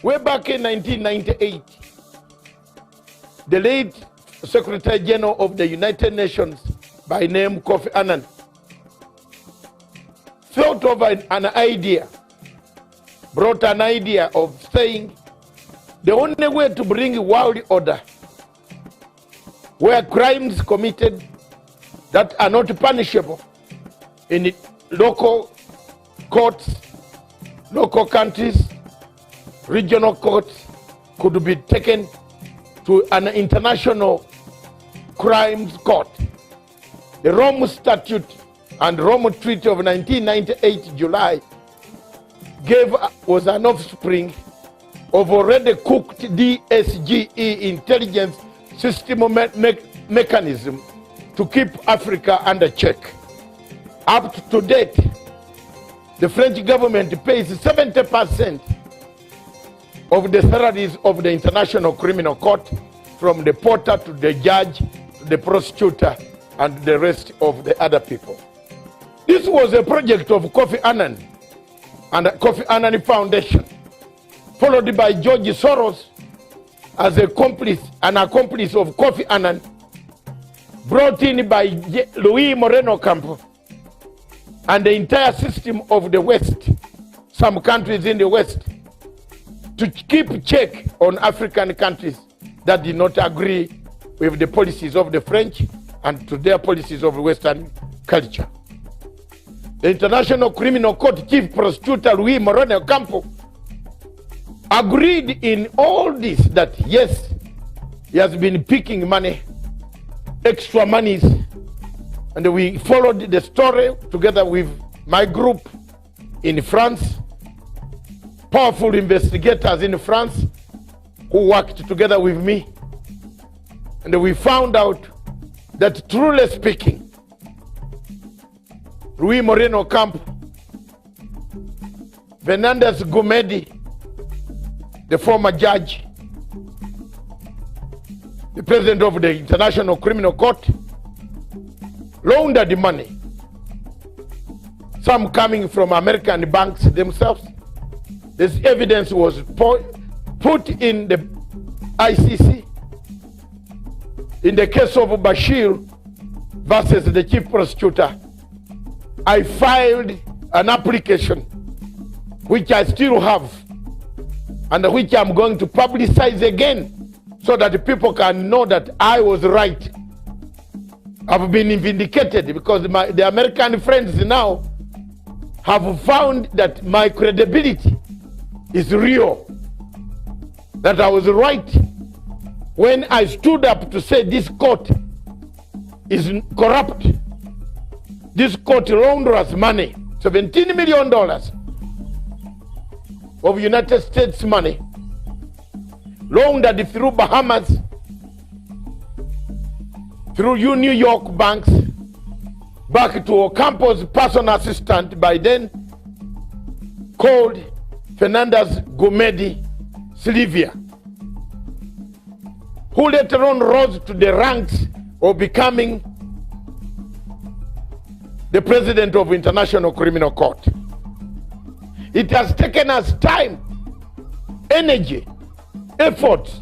Way back in 1998, the late Secretary General of the United Nations by name Kofi Annan thought of an idea, brought an idea of saying the only way to bring world order where crimes committed that are not punishable in local courts, local countries, regional courts could be taken to an international crimes court. The Rome Statute and Rome Treaty of 1998 July was an offspring of already cooked DSGE intelligence system mechanism to keep Africa under check. Up to date, the French government pays 70% of the salaries of the International Criminal Court, from the porter to the judge to the prosecutor and the rest of the other people. This was a project of Kofi Annan and the Kofi Annan Foundation, followed by George Soros as an accomplice of Kofi Annan, brought in by Luis Moreno Campo and the entire system of the West, some countries in the West, to keep check on African countries that did not agree with the policies of the French and to their policies of Western culture. The International Criminal Court Chief Prosecutor Luis Moreno Campo agreed in all this that yes, he has been picking money, extra monies, and we followed the story together with my group in France, powerful investigators in France who worked together with me, and we found out that, truly speaking, Luis Moreno Campo, Fernandez Gumedi, the former judge, the president of the International Criminal Court, laundered money, some coming from American banks themselves. This evidence was put in the ICC. In the case of Bashir versus the chief prosecutor, I filed an application, which I still have, and which I'm going to publicize again, so that people can know that I was right. I've been vindicated because the American friends now have found that my credibility is real, that I was right when I stood up to say this court is corrupt. This court launders money, $17 million of United States money, laundered through Bahamas, through New York banks, back to Ocampo's personal assistant, by then called Fernandez Gumedi Silvia, who later on rose to the ranks of becoming the president of International Criminal Court. It has taken us time, energy, effort,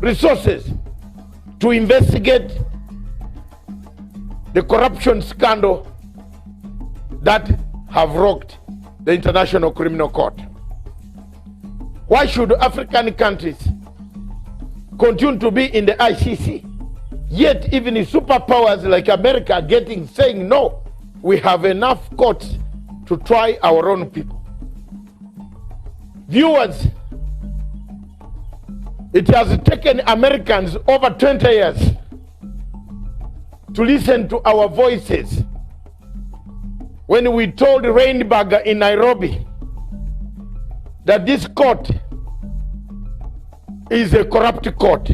resources to investigate the corruption scandal that have rocked the International Criminal Court. Why should African countries continue to be in the ICC, yet even superpowers like America are saying no, we have enough courts to try our own people? Viewers, it has taken Americans over 20 years to listen to our voices when we told Rainberger in Nairobi that this court is a corrupt court.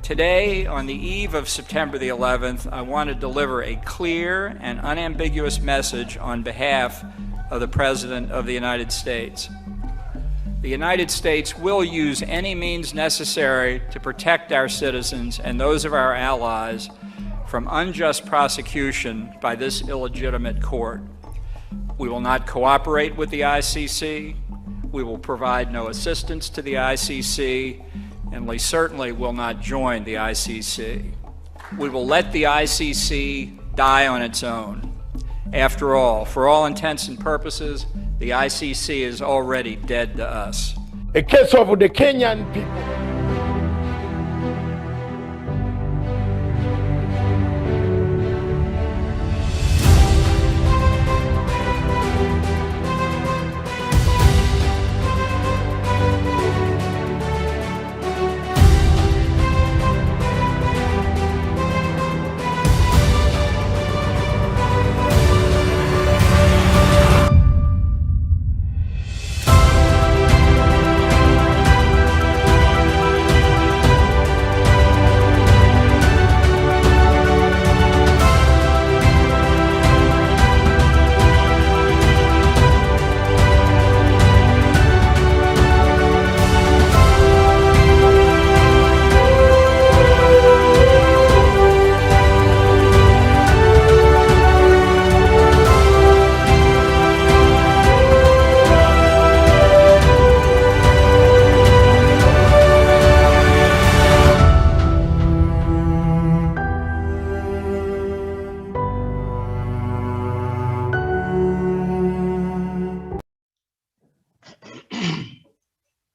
Today, on the eve of September the 11th, I want to deliver a clear and unambiguous message on behalf of the President of the United States. The United States will use any means necessary to protect our citizens and those of our allies from unjust prosecution by this illegitimate court. We will not cooperate with the ICC. We will provide no assistance to the ICC, and we certainly will not join the ICC. We will let the ICC die on its own. After all, for all intents and purposes, the ICC is already dead to us. A case of the Kenyan people.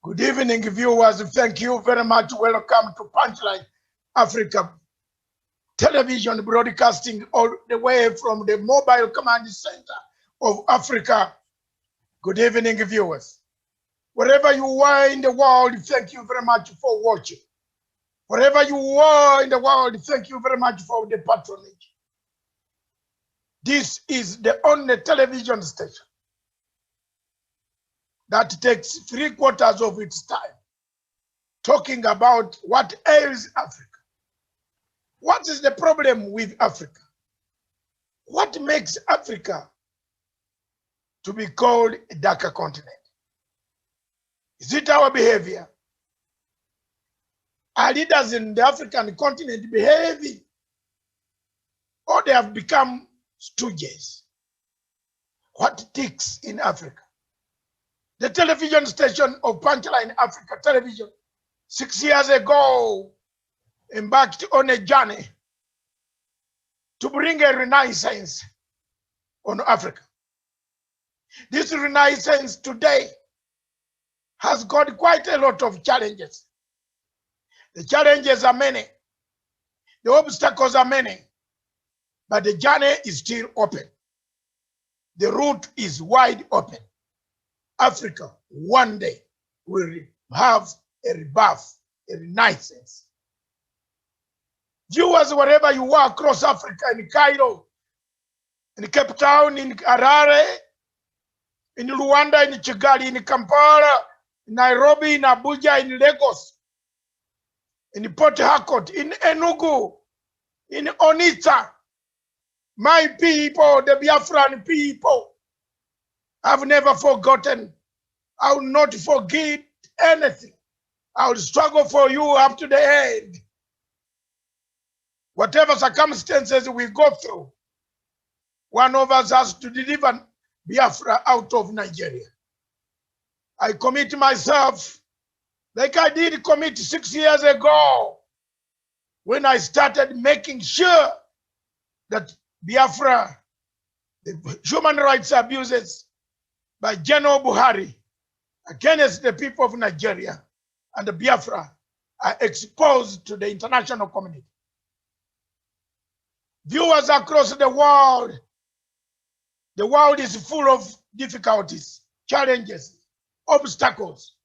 Good evening, viewers. Thank you very much. Welcome to Punchline Africa television broadcasting all the way from the mobile command center of Africa. Good evening, viewers. Wherever you are in the world, thank you very much for watching. Wherever you are in the world, thank you very much for the patronage. This is the only television station that takes 3/4 of its time talking about what ails Africa. What is the problem with Africa? What makes Africa to be called a darker continent? Is it our behavior? Are leaders in the African continent behaving? Or they have become stooges? What ticks in Africa? The television station of Punchline Africa Television 6 years ago embarked on a journey to bring a renaissance on Africa. This renaissance today has got quite a lot of challenges. The challenges are many, the obstacles are many, but the journey is still open. The route is wide open. Africa one day will have a rebirth, a renaissance. Viewers, wherever you are across Africa, in Cairo, in Cape Town, in Harare, in Rwanda, in Kigali, in Kampala, in Nairobi, in Abuja, in Lagos, in Port Harcourt, in Enugu, in Onitsha, my people, the Biafran people, I've never forgotten. I will not forget anything. I will struggle for you up to the end. Whatever circumstances we go through, one of us has to deliver Biafra out of Nigeria. I commit myself like I did commit 6 years ago when I started making sure that Biafra, the human rights abuses by General Buhari against the people of Nigeria and the Biafra are exposed to the international community. Viewers across the world is full of difficulties, challenges, obstacles.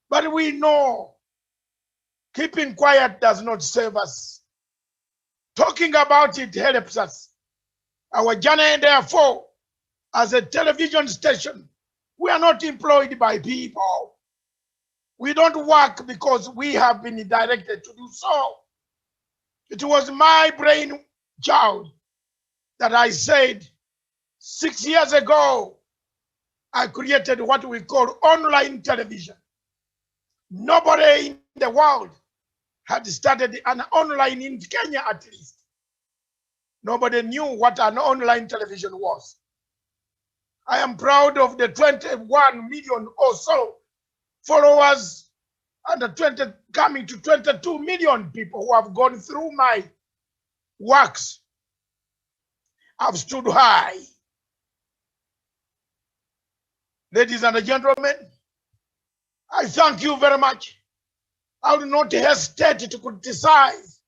But we know keeping quiet does not save us. Talking about it helps us. Our journey, therefore, as a television station, we are not employed by people. We don't work because we have been directed to do so. It was my brain child that I said 6 years ago, I created what we call online television. Nobody in the world had started an online in Kenya, at least. Nobody knew what an online television was. I am proud of the 21 million or so followers and the 20 coming to 22 million people who have gone through my works. I've stood high. Ladies and gentlemen, I thank you very much. I will not hesitate to criticize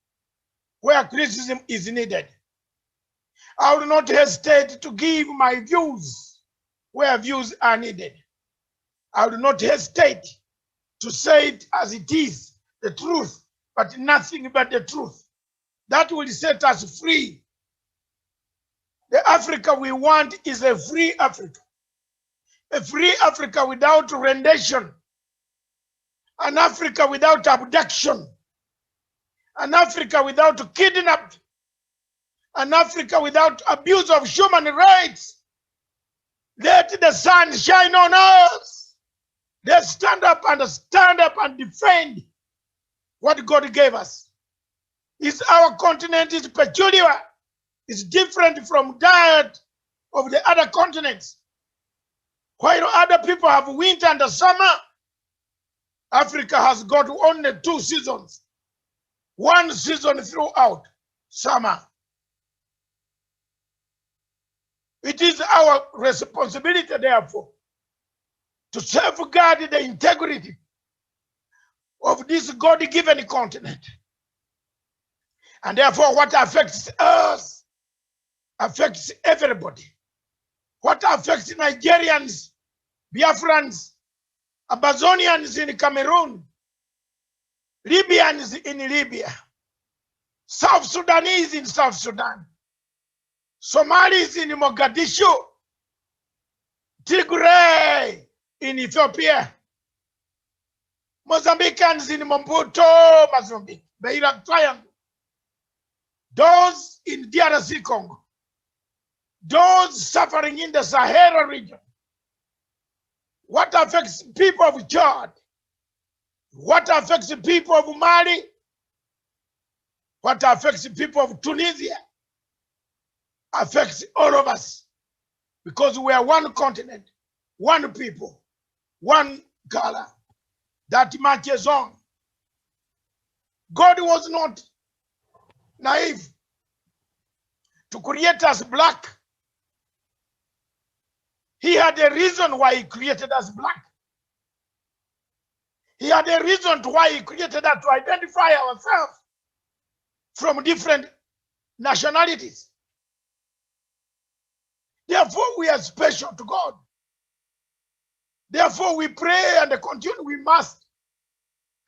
where criticism is needed. I will not hesitate to give my views where views are needed. I will not hesitate to say it as it is, the truth, but nothing but the truth. That will set us free. The Africa we want is a free Africa. A free Africa without rendition. An Africa without abduction. An Africa without kidnapping. An Africa without abuse of human rights. Let the sun shine on us. Let's stand up and defend what God gave us. Our continent is peculiar. It's different from that of the other continents. While other people have winter and summer, Africa has got only 2 seasons. 1 season throughout, summer. It is our responsibility, therefore, to safeguard the integrity of this God-given continent. And therefore, what affects us affects everybody. What affects Nigerians, Biafrans, Amazonians in Cameroon, Libyans in Libya, South Sudanese in South Sudan, Somalis in Mogadishu, Tigray in Ethiopia, Mozambicans in Maputo, Mozambique, Beira Triangle, those in DRC Congo, those suffering in the Sahara region. What affects people of Chad? What affects the people of Mali? What affects the people of Tunisia? Affects all of us, because we are one continent, one people, one color that matches on. God was not naive to create us black. He had a reason why he created us black. He had a reason why he created us to identify ourselves from different nationalities. Therefore, we are special to God. Therefore, we pray and continue. We must.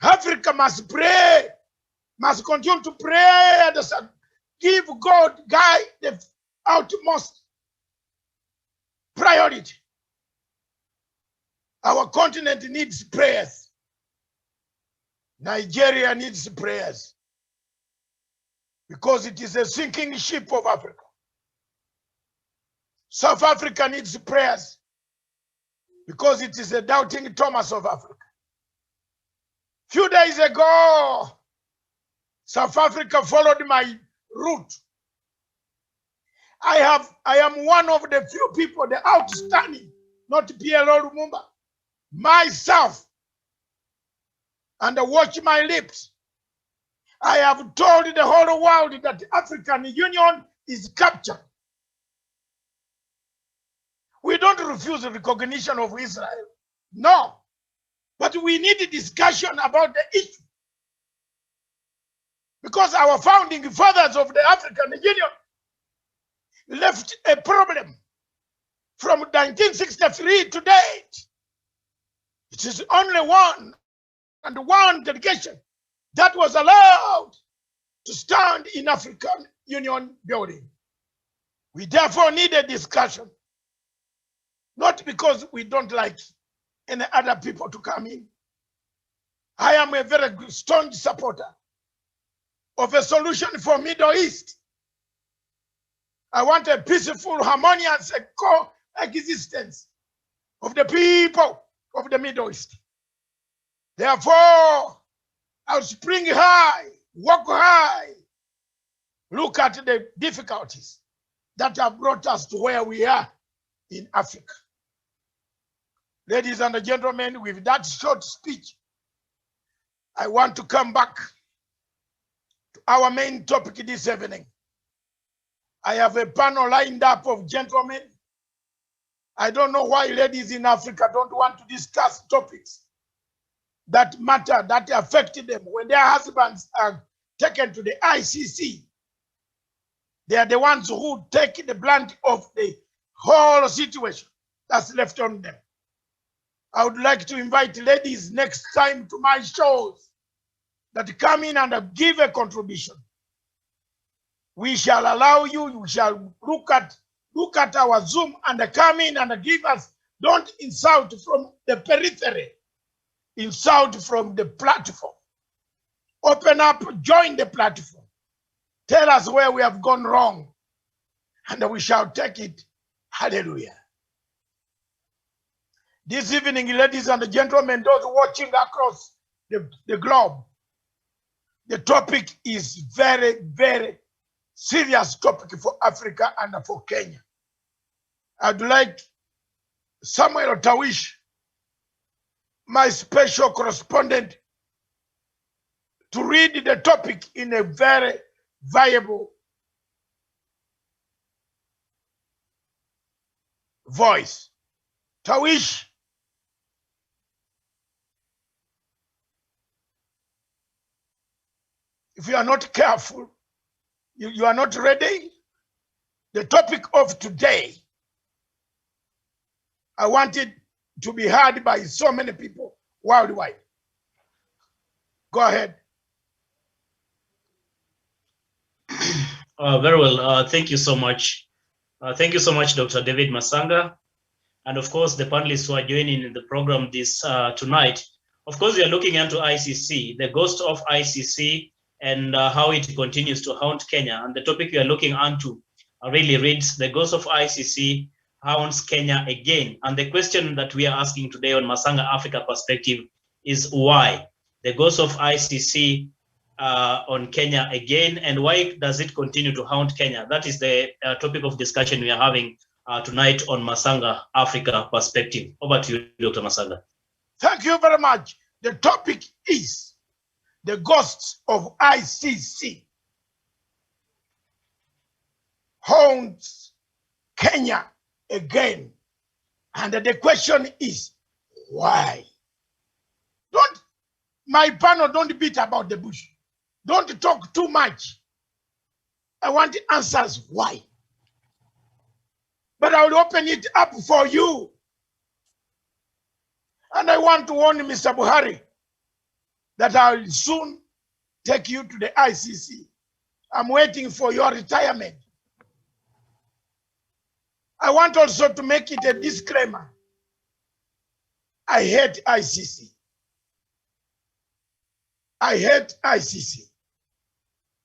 Africa must pray, must continue to pray and give God the utmost priority. Our continent needs prayers. Nigeria needs prayers, because it is a sinking ship of Africa. South Africa needs prayers, because it is a doubting Thomas of Africa. Few days ago, South Africa followed my route. I am one of the few people, the outstanding, not PLO Lumumba, myself, and watch my lips. I have told the whole world that the African Union is captured. We don't refuse the recognition of Israel. No. But we need a discussion about the issue. Because our founding fathers of the African Union left a problem from 1963 to date. It is only one delegation that was allowed to stand in African Union building. We therefore need a discussion. Not because we don't like any other people to come in. I am a very strong supporter of a solution for Middle East. I want a peaceful, harmonious coexistence of the people of the Middle East. Therefore, I'll spring high, walk high, look at the difficulties that have brought us to where we are in Africa. Ladies and gentlemen, with that short speech, I want to come back to our main topic this evening. I have a panel lined up of gentlemen. I don't know why ladies in Africa don't want to discuss topics that matter, that affect them. When their husbands are taken to the ICC, they are the ones who take the brunt of the whole situation that's left on them. I would like to invite ladies next time to my shows that come in and give a contribution. We shall allow you, you shall look at our Zoom and come in and give us, don't insult from the periphery, insult from the platform. Open up, join the platform. Tell us where we have gone wrong, and we shall take it. Hallelujah. This evening, ladies and gentlemen, those watching across the globe, the topic is very, very serious topic for Africa and for Kenya. I'd like Samuel Tawish, my special correspondent, to read the topic in a very viable voice. Tawish. If you are not careful, you are not ready. The topic of today, I want it to be heard by so many people worldwide. Go ahead. Very well. Thank you so much. Thank you so much, Dr. David Matsanga. And of course, the panelists who are joining in the program this tonight. Of course, we are looking into ICC, the ghost of ICC, and how it continues to haunt Kenya. And the topic we are looking into really reads, the ghost of ICC haunts Kenya again. And the question that we are asking today on Matsanga Africa Perspective is why? The ghost of ICC on Kenya again, and why does it continue to haunt Kenya? That is the topic of discussion we are having tonight on Matsanga Africa Perspective. Over to you, Dr. Matsanga. Thank you very much. The topic is the ghosts of ICC haunts Kenya again. And the question is, why? My panel, don't beat about the bush. Don't talk too much. I want the answers why. But I will open it up for you. And I want to warn Mr. Buhari that I will soon take you to the ICC. I'm waiting for your retirement. I want also to make it a disclaimer. I hate ICC. I hate ICC.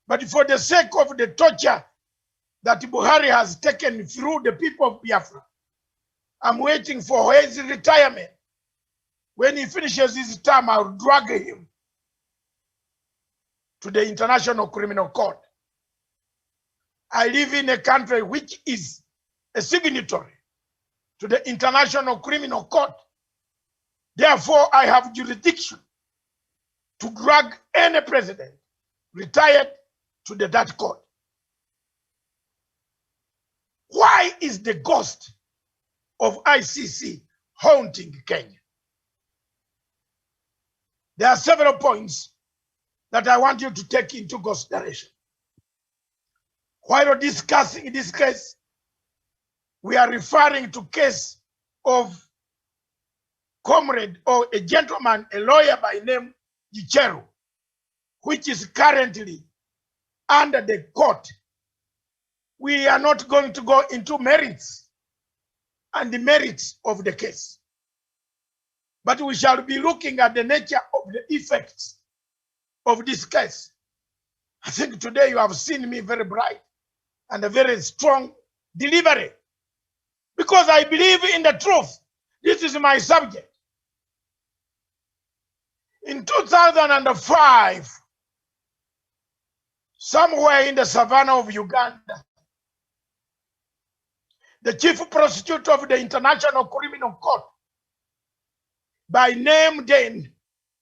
But for the sake of the torture that Buhari has taken through the people of Biafra, I'm waiting for his retirement. When he finishes his term, I'll drag him to the International Criminal Court. I live in a country which is a signatory to the International Criminal Court. Therefore, I have jurisdiction to drag any president retired to that court. Why is the ghost of ICC haunting Kenya? There are several points that I want you to take into consideration. While discussing this case, we are referring to case of comrade or a gentleman, a lawyer by name Gicheru, which is currently under the court. We are not going to go into merits and the merits of the case, but we shall be looking at the nature of the effects of this case. I think today you have seen me very bright and a very strong delivery, because I believe in the truth. This is my subject. In 2005, somewhere in the savannah of Uganda, the chief prosecutor of the International Criminal Court, by name then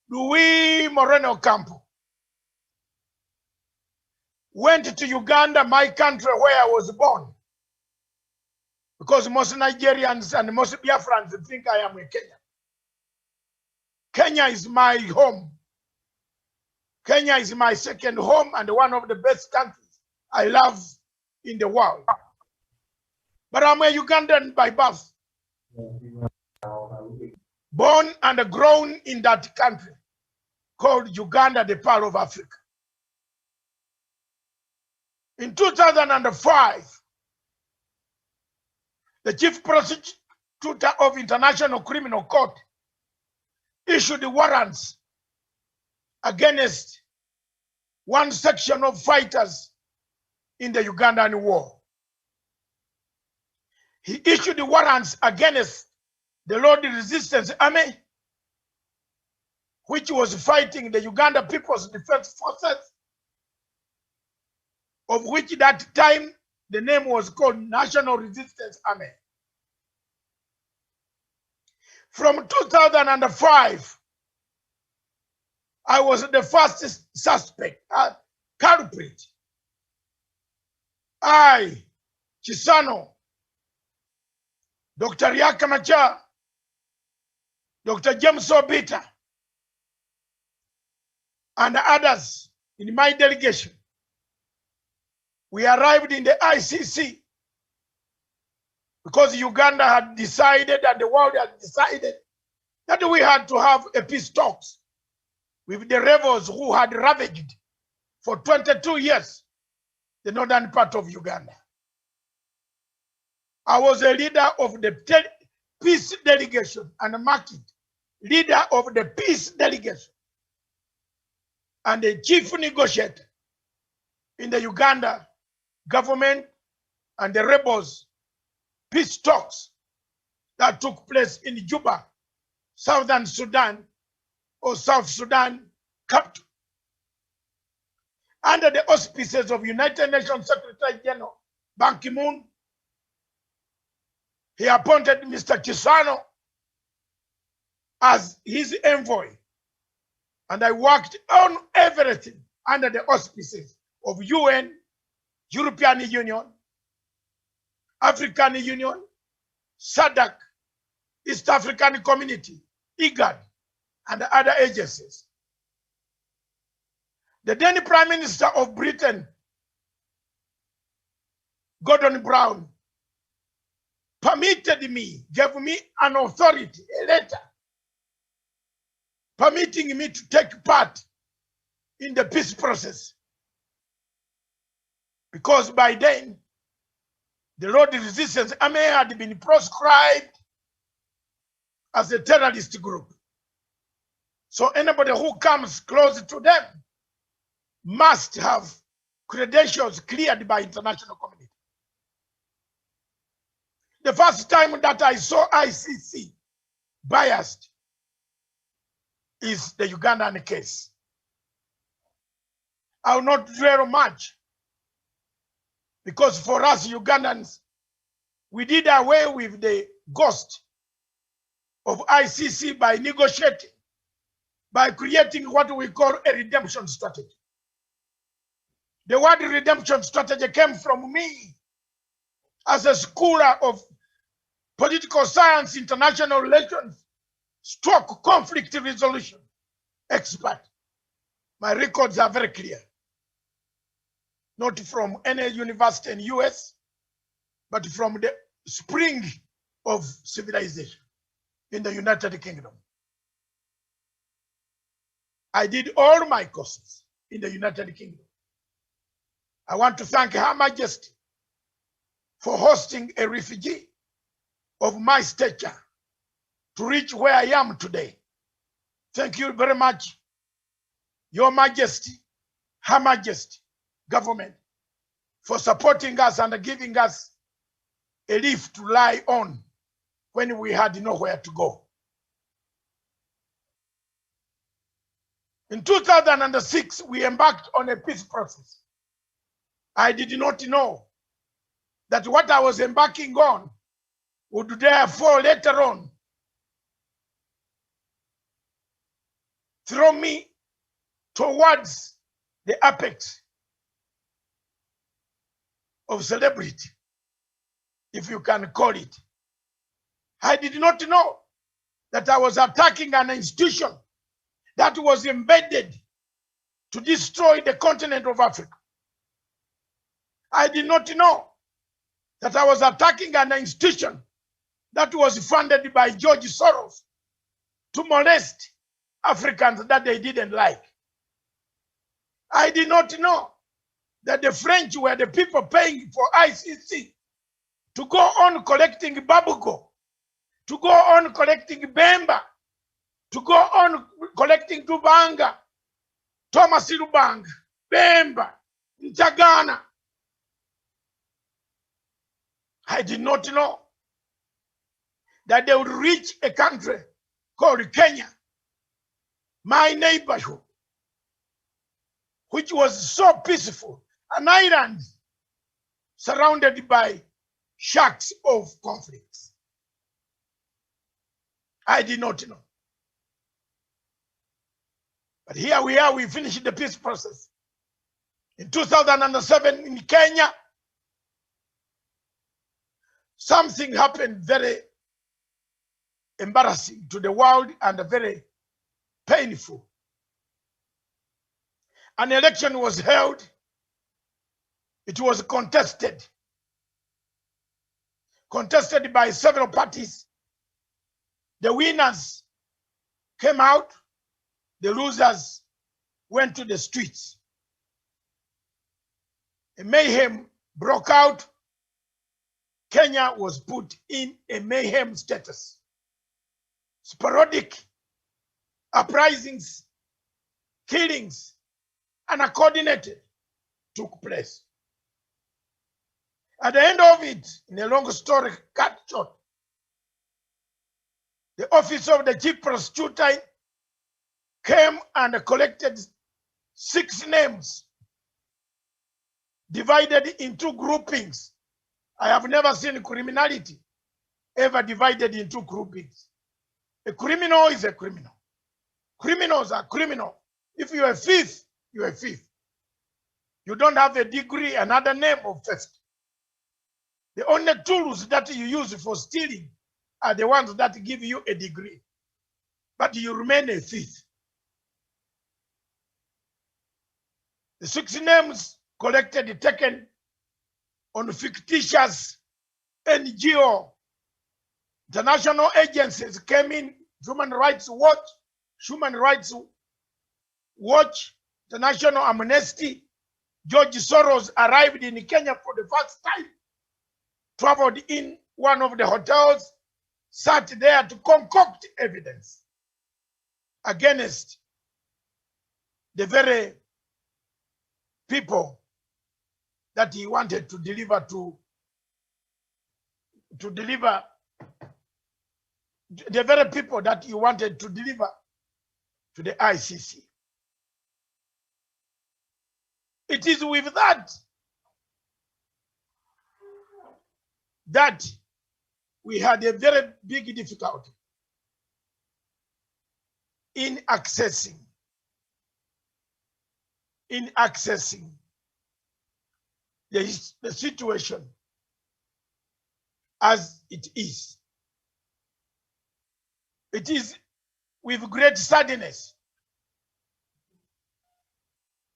Luis Moreno Campo, went to Uganda, my country where I was born, because most Nigerians and most Biafrans think I am a Kenyan. Kenya is my home. Kenya is my second home and one of the best countries I love in the world. But I'm a Ugandan by birth. Born and grown in that country called Uganda, the Pearl of Africa. In 2005, the chief prosecutor of International Criminal Court issued warrants against one section of fighters in the Ugandan war. He issued warrants against the Lord Resistance Army, which was fighting the Uganda People's Defense Forces, of which that time the name was called National Resistance Army. From 2005, I was the first suspect, culprit. I, Chisano, Dr. Riaka Machar, Dr. James Obita, and others in my delegation, we arrived in the ICC because Uganda had decided and the world had decided that we had to have a peace talks with the rebels who had ravaged for 22 years the northern part of Uganda. I was a leader of the peace delegation and market leader of the peace delegation and the chief negotiator in the Uganda government and the rebels peace talks that took place in Juba, Southern Sudan, or South Sudan capital, under the auspices of United Nations Secretary General Ban Ki-moon. He appointed Mr. Chisano as his envoy, and I worked on everything under the auspices of UN, European Union, African Union, SADC, East African Community, IGAD, and other agencies. The then Prime Minister of Britain, Gordon Brown, permitted me, gave me an authority, a letter, permitting me to take part in the peace process. Because by then, the Lord Resistance Army had been proscribed as a terrorist group. So anybody who comes close to them must have credentials cleared by international community. The first time that I saw ICC biased is the Ugandan case. I will not dwell much, because for us Ugandans, we did away with the ghost of ICC by negotiating, by creating what we call a redemption strategy. The word redemption strategy came from me as a scholar of political science, international relations, stroke conflict resolution expert. My records are very clear. Not from any university in US, but from the spring of civilization in the United Kingdom. I did all my courses in the United Kingdom. I want to thank Her Majesty for hosting a refugee of my stature to reach where I am today. Thank you very much, Your Majesty, Her Majesty, government, for supporting us and giving us a leaf to lie on when we had nowhere to go. In 2006, we embarked on a peace process. I did not know that what I was embarking on would therefore later on throw me towards the apex of celebrity, if you can call it. I did not know that I was attacking an institution that was embedded to destroy the continent of Africa. I did not know that I was attacking an institution that was funded by George Soros to molest Africans that they didn't like. I did not know that the French were the people paying for ICC to go on collecting Babugo, to go on collecting Bemba, to go on collecting Tubanga, Thomas Lubanga, Bemba, Ntagana. I did not know that they would reach a country called Kenya, my neighborhood, which was so peaceful, an island surrounded by shacks of conflicts. I did not know. But here we are, we finished the peace process. In 2007 in Kenya, something happened very embarrassing to the world and very painful. An election was held. It was contested by several parties. The winners came out, the losers went to the streets. A mayhem broke out. Kenya was put in a mayhem status. Sporadic uprisings, killings, uncoordinated took place. At the end of it, in a long story cut short, the office of the chief prosecutor came and collected 6 names divided into groupings. I have never seen criminality ever divided into groupings. A criminal is a criminal. Criminals are criminal. If you're a thief, you're a thief. You don't have a degree, another name of theft. The only tools that you use for stealing are the ones that give you a degree. But you remain a thief. The 6 names collected, taken on fictitious NGO, international agencies came in, Human Rights Watch, International Amnesty. George Soros arrived in Kenya for the first time, traveled in one of the hotels, sat there to concoct evidence against the very people that he wanted to deliver the very people that he wanted to deliver to the ICC. It is with that we had a very big difficulty in accessing the situation as it is. It is with great sadness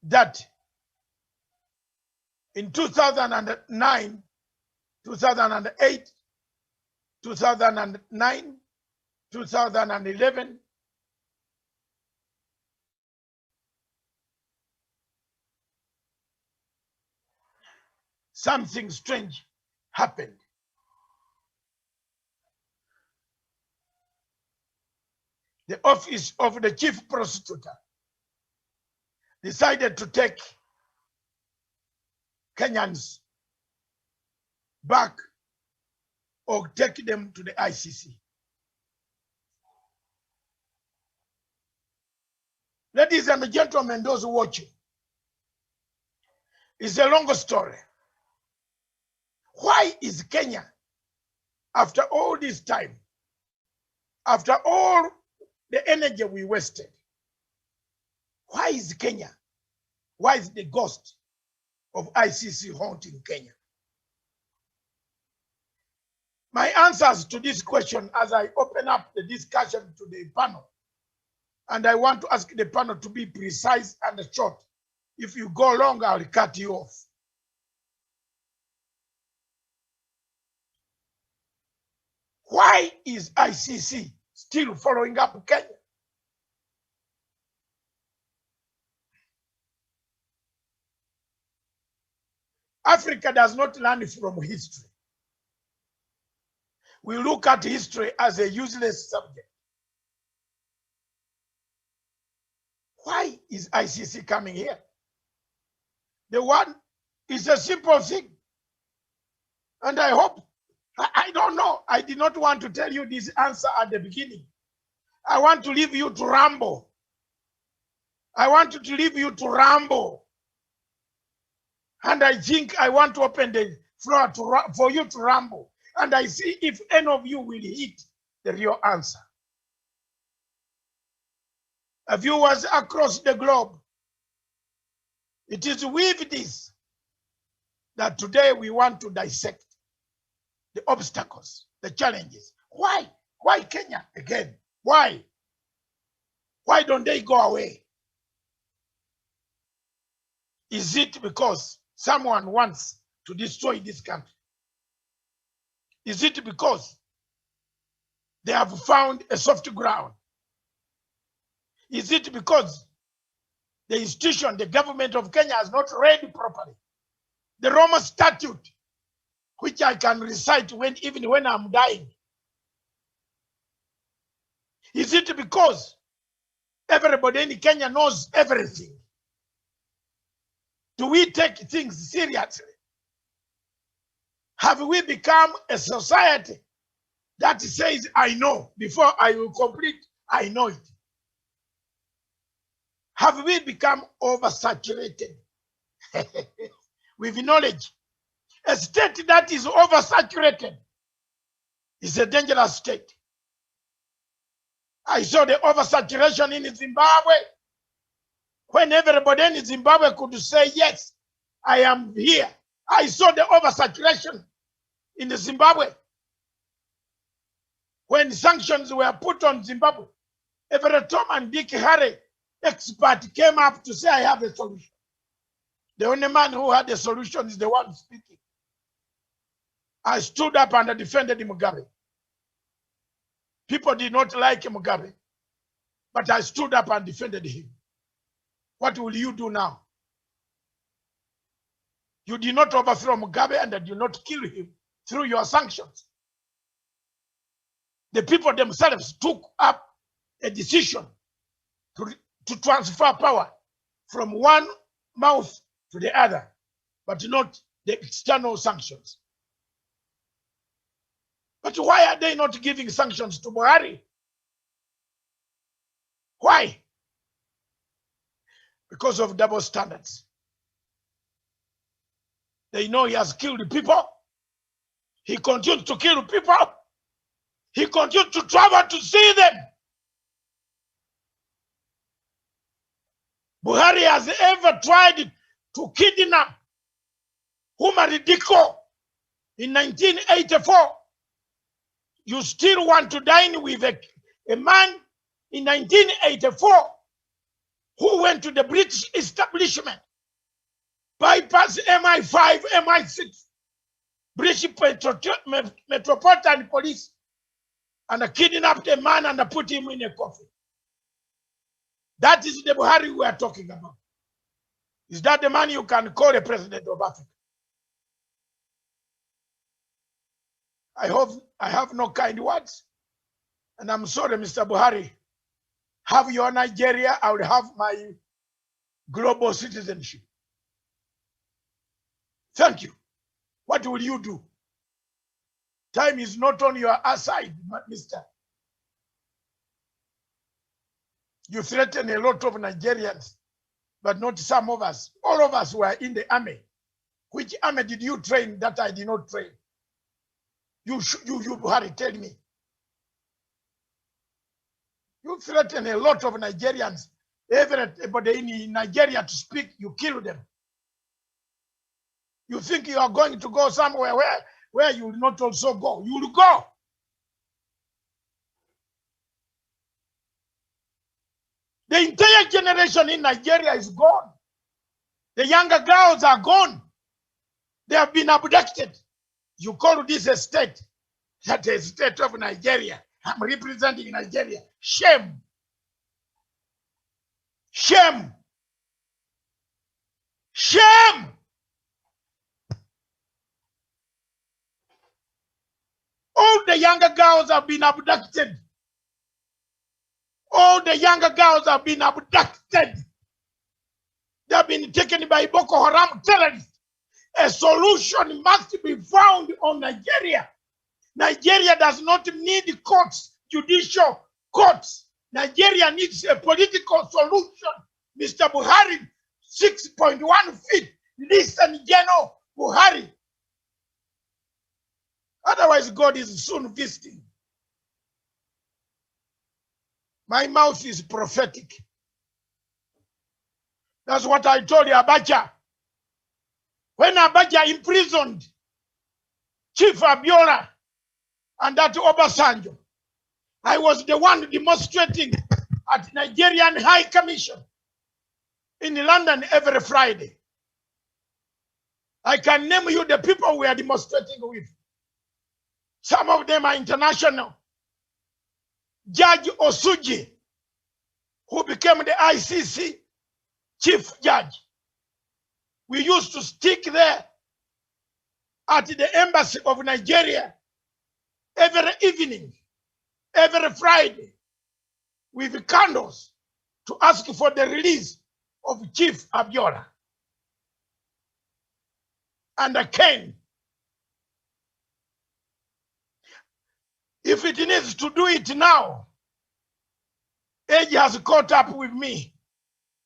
that in 2009, 2008, 2009, 2011, something strange happened. The office of the chief prosecutor decided to take Kenyans back or take them to the ICC. Ladies and gentlemen, those watching, it's a long story. Why is Kenya after all this time, after all the energy we wasted, why is Kenya? Why is the ghost of ICC haunting Kenya? My answers to this question as I open up the discussion to the panel, and I want to ask the panel to be precise and short. If you go long, I'll cut you off. Why is ICC still following up Kenya? Africa does not learn from history. We look at history as a useless subject. Why is ICC coming here? The one is a simple thing. And I hope, I don't know, I did not want to tell you this answer at the beginning. I want to leave you to ramble. I want to leave you to ramble. And I think I want to open the floor for you to ramble. And I see if any of you will hit the real answer. Viewers across the globe, it is with this that today we want to dissect the obstacles, the challenges. Why? Why Kenya again? Why? Why don't they go away? Is it because someone wants to destroy this country? Is it because they have found a soft ground? Is it because the institution, the government of Kenya has not read properly the Roma Statute, which I can recite even when I'm dying? Is it because everybody in Kenya knows everything? Do we take things seriously? Have we become a society that says, I know, before I will complete, I know it? Have we become oversaturated with knowledge? A state that is oversaturated is a dangerous state. I saw the oversaturation in Zimbabwe, when everybody in Zimbabwe could say, yes, I am here. I saw the oversaturation in Zimbabwe. When sanctions were put on Zimbabwe, every Tom and Dick Harry expert came up to say, I have a solution. The only man who had a solution is the one speaking. I stood up and I defended Mugabe. People did not like Mugabe, but I stood up and defended him. What will you do now? You did not overthrow Mugabe and did not kill him through your sanctions. The people themselves took up a decision to transfer power from one mouth to the other, but not the external sanctions. But why are they not giving sanctions to Buhari? Why? Because of double standards. They know he has killed people. He continues to kill people. He continues to travel to see them. Buhari has ever tried to kidnap Umar Diko in 1984. You still want to dine with a man in 1984 who went to the British establishment, bypassed MI5, MI6, British Metropolitan Police, and kidnapped a man and put him in a coffin. That is the Buhari we are talking about. Is that the man you can call a president of Africa? I hope I have no kind words. And I'm sorry, Mr. Buhari. Have your Nigeria, I will have my global citizenship. Thank you. What will you do? Time is not on your side, mister. You threaten a lot of Nigerians, but not some of us. All of us were in the army. Which army did you train that I did not train? You Buhari, tell me. You threaten a lot of Nigerians. Everybody in Nigeria to speak, you kill them. You think you are going to go somewhere where you will not also go. You will go. The entire generation in Nigeria is gone. The younger girls are gone. They have been abducted. You call this a state? That is a state of Nigeria. I'm representing Nigeria. Shame. Shame. Shame. All the younger girls have been abducted. All the younger girls have been abducted. They have been taken by Boko Haram terrorists. A solution must be found on Nigeria. Nigeria does not need courts, judicial courts. Nigeria needs a political solution. Mr. Buhari, 6.1 feet. Listen, General Buhari. Otherwise, God is soon visiting. My mouth is prophetic. That's what I told you, Abacha. When Abacha imprisoned Chief Abiola and that Obasanjo, I was the one demonstrating at Nigerian High Commission in London every Friday. I can name you the people we are demonstrating with. Some of them are international. Judge Osuji, who became the ICC chief judge. We used to stick there at the embassy of Nigeria every evening, every Friday, with candles to ask for the release of Chief Abiola. And I came. If it needs to do it now, age has caught up with me.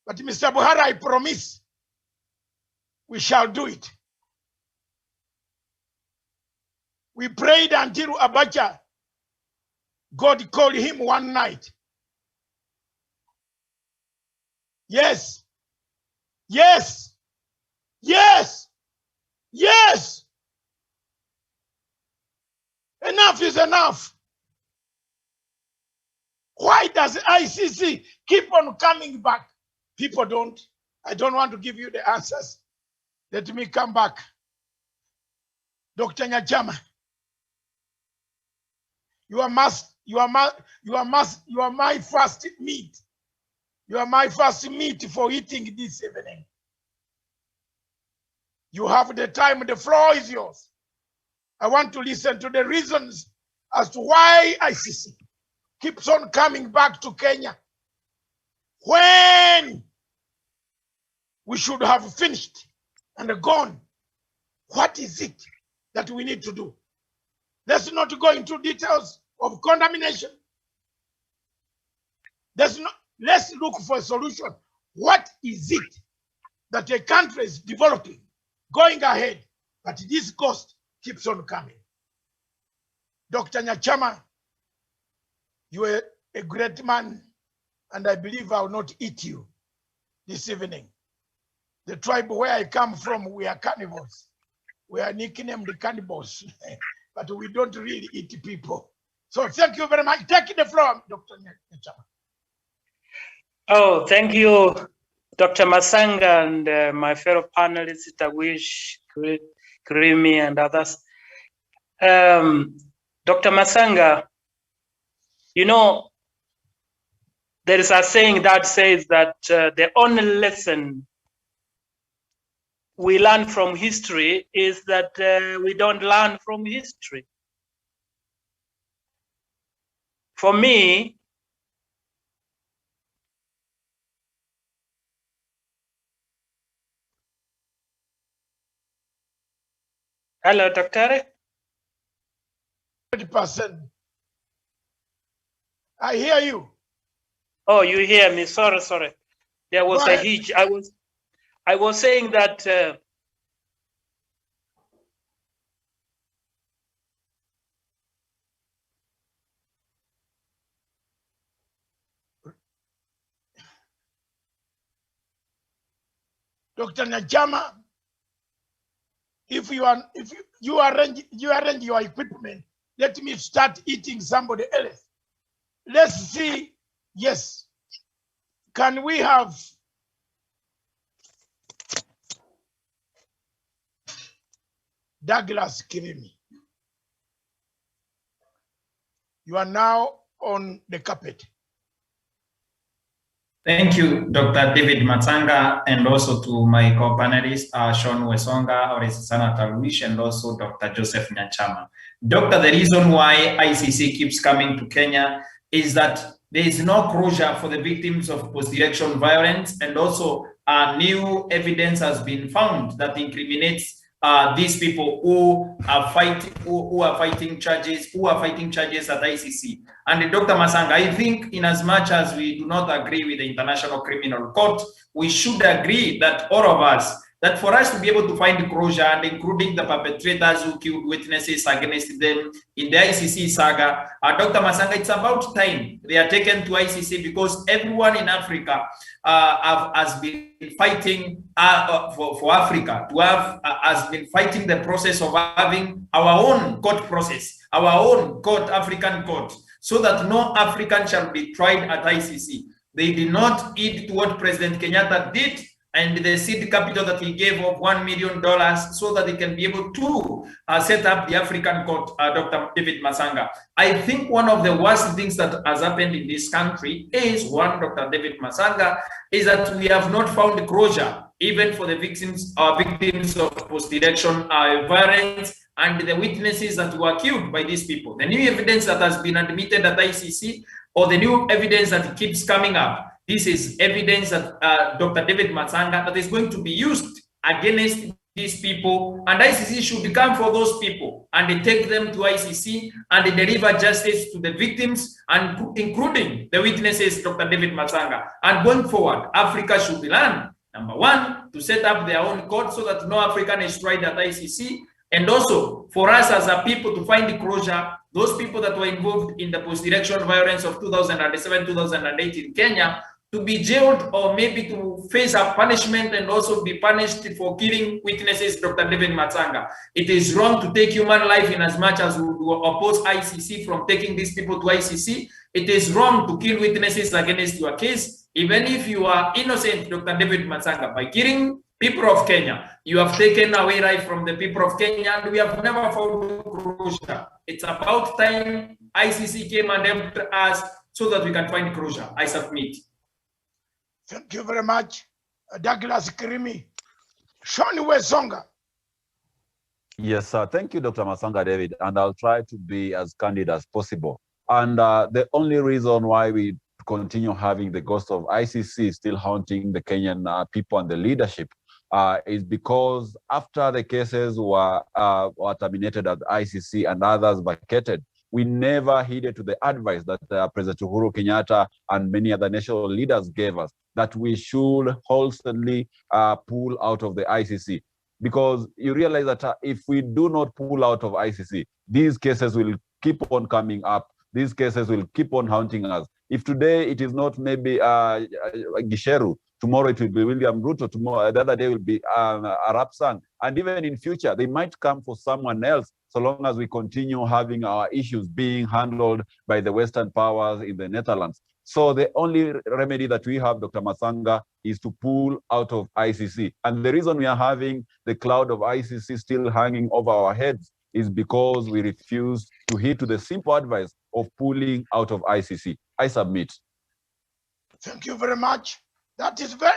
But Mr. Buhari, I promise we shall do it. We prayed until Abacha, God called him one night. Yes, yes, yes, yes. Enough is enough. Why does ICC keep on coming back? People don't. I don't want to give you the answers. Let me come back. Dr. Nyachama, you are my first meat. You are my first meat for eating this evening. You have the time, the floor is yours. I want to listen to the reasons as to why ICC keeps on coming back to Kenya when we should have finished and gone. What is it that we need to do? Let's not go into details of condemnation. Let's look for a solution. What is it that a country is developing, going ahead, but this cost keeps on coming? Dr. Nyachama, you are a great man, and I believe I will not eat you this evening. The tribe where I come from, we are cannibals. We are nicknamed the cannibals, but we don't really eat people. So thank you very much. Take the floor, Dr. Nyachama. Oh, thank you, Dr. Matsanga, and my fellow panelists, Tawish, Krimi, and others. Dr. Matsanga, you know, there is a saying that says that the only lesson we learn from history is that we don't learn from history. For me, hello, Doctor? 30%. I hear you. Oh, you hear me? Sorry. There was a hitch. I was saying that Dr. Najama, if you arrange your equipment, let me start eating somebody else. Let's see. Yes. Can we have Douglas Kirimi? You are now on the carpet. Thank you, Dr. David Matsanga, and also to my co-panelists, Sean Wesonga, Orisana Taluish, and also Dr. Joseph Nyachama. Doctor, the reason why ICC keeps coming to Kenya is that there is no closure for the victims of post-election violence, and also new evidence has been found that incriminates these people who are fighting charges at ICC. And Dr. Matsanga, I think in as much as we do not agree with the International Criminal Court, we should agree that all of us, that for us to be able to find closure, and including the perpetrators who killed witnesses against them in the ICC saga, Dr. Matsanga, it's about time they are taken to ICC, because everyone in Africa has been fighting for Africa to have, has been fighting the process of having our own court process, our own court, African court, so that no African shall be tried at ICC. They did not heed to what President Kenyatta did and the seed capital that he gave of $1 million so that they can be able to set up the African court, Dr. David Matsanga. I think one of the worst things that has happened in this country is, one, Dr. David Matsanga, is that we have not found closure, even for the victims of post-election violence and the witnesses that were killed by these people. The new evidence that has been admitted at ICC, or the new evidence that keeps coming up, this is evidence that Dr. David Matsanga, that is going to be used against these people, and ICC should come for those people and they take them to ICC and they deliver justice to the victims, and including the witnesses, Dr. David Matsanga. And going forward, Africa should learn, number one, to set up their own court so that no African is tried at ICC, and also for us as a people to find closure, those people that were involved in the post-election violence of 2007-2008 in Kenya, to be jailed or maybe to face a punishment and also be punished for killing witnesses, Dr. David Matsanga. It is wrong to take human life in as much as we oppose ICC from taking these people to ICC. It is wrong to kill witnesses against your case, even if you are innocent, Dr. David Matsanga. By killing people of Kenya, you have taken away life from the people of Kenya, and we have never found closure. It's about time ICC came and helped us so that we can find closure. I submit. Thank you very much, Douglas Kirimi. Sean Wesonga. Yes, sir. Thank you, Dr. Matsanga David, and I'll try to be as candid as possible. And the only reason why we continue having the ghost of ICC still haunting the Kenyan people and the leadership is because after the cases were terminated at the ICC and others vacated, we never heeded to the advice that President Uhuru Kenyatta and many other national leaders gave us, that we should wholesomely pull out of the ICC. Because you realize that if we do not pull out of ICC, these cases will keep on coming up. These cases will keep on haunting us. If today it is not maybe Gisheru, tomorrow it will be William Ruto, tomorrow, the other day will be Arap Sang. And even in future, they might come for someone else, so long as we continue having our issues being handled by the Western powers in the Netherlands. So the only remedy that we have, Dr. Matsanga, is to pull out of ICC. And the reason we are having the cloud of ICC still hanging over our heads is because we refuse to heed to the simple advice of pulling out of ICC. I submit. Thank you very much. That is the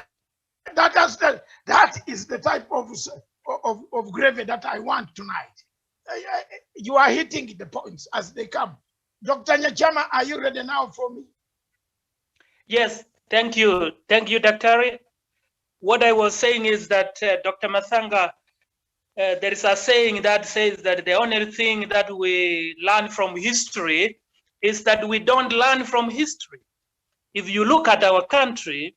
type of gravy that I want tonight. You are hitting the points as they come. Dr. Nyachama, are you ready now for me? Yes, thank you. Thank you, Dr. What I was saying is that, Dr. Matsanga, there is a saying that says that the only thing that we learn from history is that we don't learn from history. If you look at our country,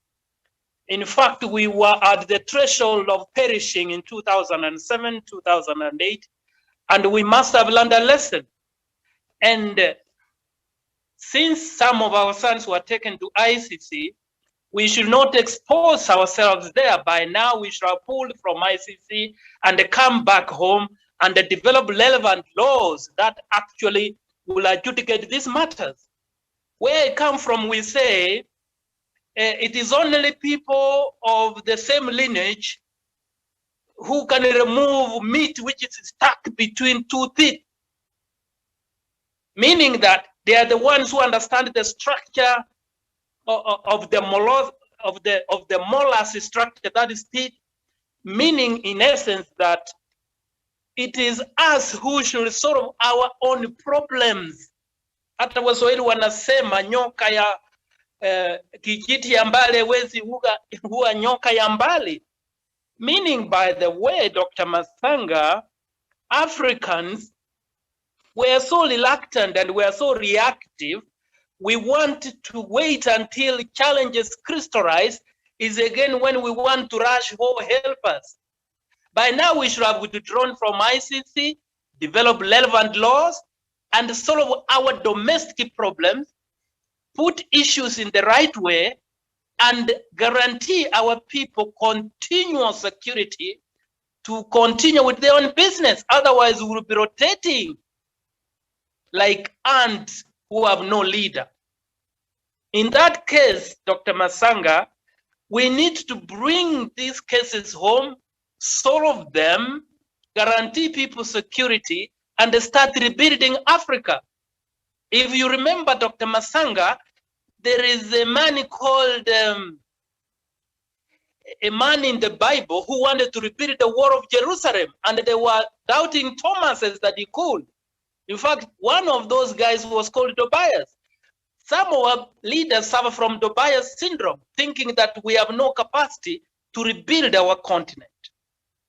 in fact, we were at the threshold of perishing in 2007, 2008, and we must have learned a lesson. And since some of our sons were taken to ICC, We should not expose ourselves there. By now, we should have pulled from ICC and come back home and develop relevant laws that actually will adjudicate these matters. Where I come from, we say it is only people of the same lineage who can remove meat which is stuck between two teeth, meaning that they are the ones who understand the structure of the molar structure, that is teeth, meaning in essence that it is us who should solve our own problems. Hata Waswahili wanasema nyoka ya kijiti ya mbali wezi huwa nyoka ya mbali. Meaning, by the way, Dr. Matsanga, Africans were so reluctant and were so reactive. We want to wait until challenges crystallize is again when we want to rush or help us. By now, we should have withdrawn from ICC, develop relevant laws, and solve our domestic problems, put issues in the right way, and guarantee our people continuous security to continue with their own business. Otherwise, we will be rotating like ants who have no leader. In that case, Dr. Matsanga, we need to bring these cases home, solve them, guarantee people security, and start rebuilding Africa. If you remember, Dr. Matsanga, there is a man called a man in the Bible who wanted to rebuild the wall of Jerusalem, and they were doubting Thomas that he could. In fact, one of those guys was called Tobias. Some of our leaders suffer from Tobias syndrome, thinking that we have no capacity to rebuild our continent.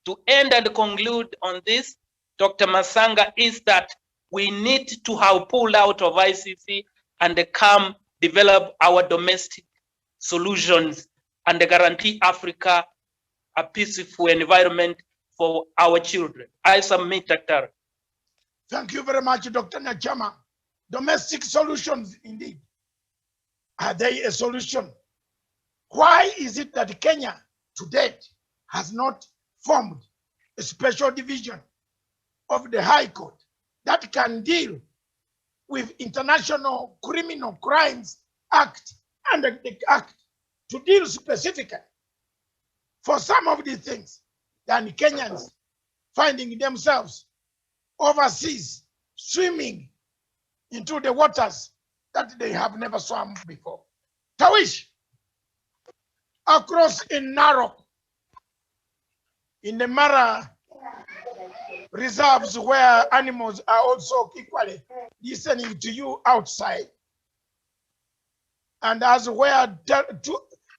To end and conclude on this, Dr. Matsanga, is that we need to have pulled out of ICC and come develop our domestic solutions and guarantee Africa a peaceful environment for our children. I submit, Dr. Thank you very much, Dr. Nyachama. Domestic solutions, indeed. Are they a solution? Why is it that Kenya to date has not formed a special division of the High Court that can deal with International Criminal Crimes Act and the Act to deal specifically for some of these things than Kenyans finding themselves overseas, swimming into the waters that they have never swum before. Tawish, across in Narok, in the Mara reserves where animals are also equally listening to you outside, and as where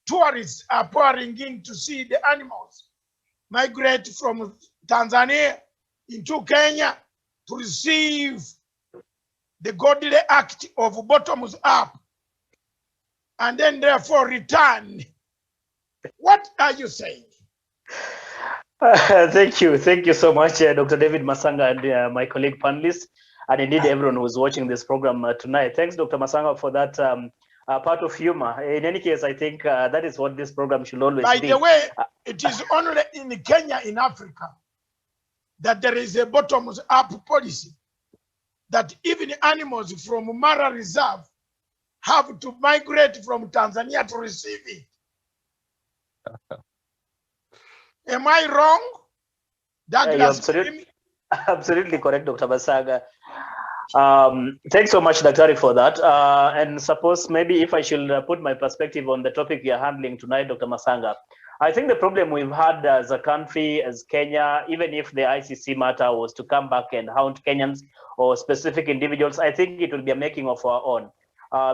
tourists are pouring in to see the animals migrate from Tanzania into Kenya to receive the godly act of bottoms up and then therefore return. What are you saying? Thank you so much, Dr. David Matsanga and my colleague panelists, and indeed everyone who's watching this program tonight. Thanks, Dr. Matsanga, for that part of humor. In any case, I think that is what this program should always be. By the way, it is only in Kenya, in Africa, that there is a bottoms-up policy, that even animals from Mara Reserve have to migrate from Tanzania to receive it. Am I wrong? Douglas, absolutely correct, Dr. Matsanga. Thanks so much, Dr. for that. And suppose maybe if I should put my perspective on the topic we are handling tonight, Dr. Matsanga, I think the problem we've had as a country, as Kenya, even if the ICC matter was to come back and hound Kenyans or specific individuals, I think it will be a making of our own.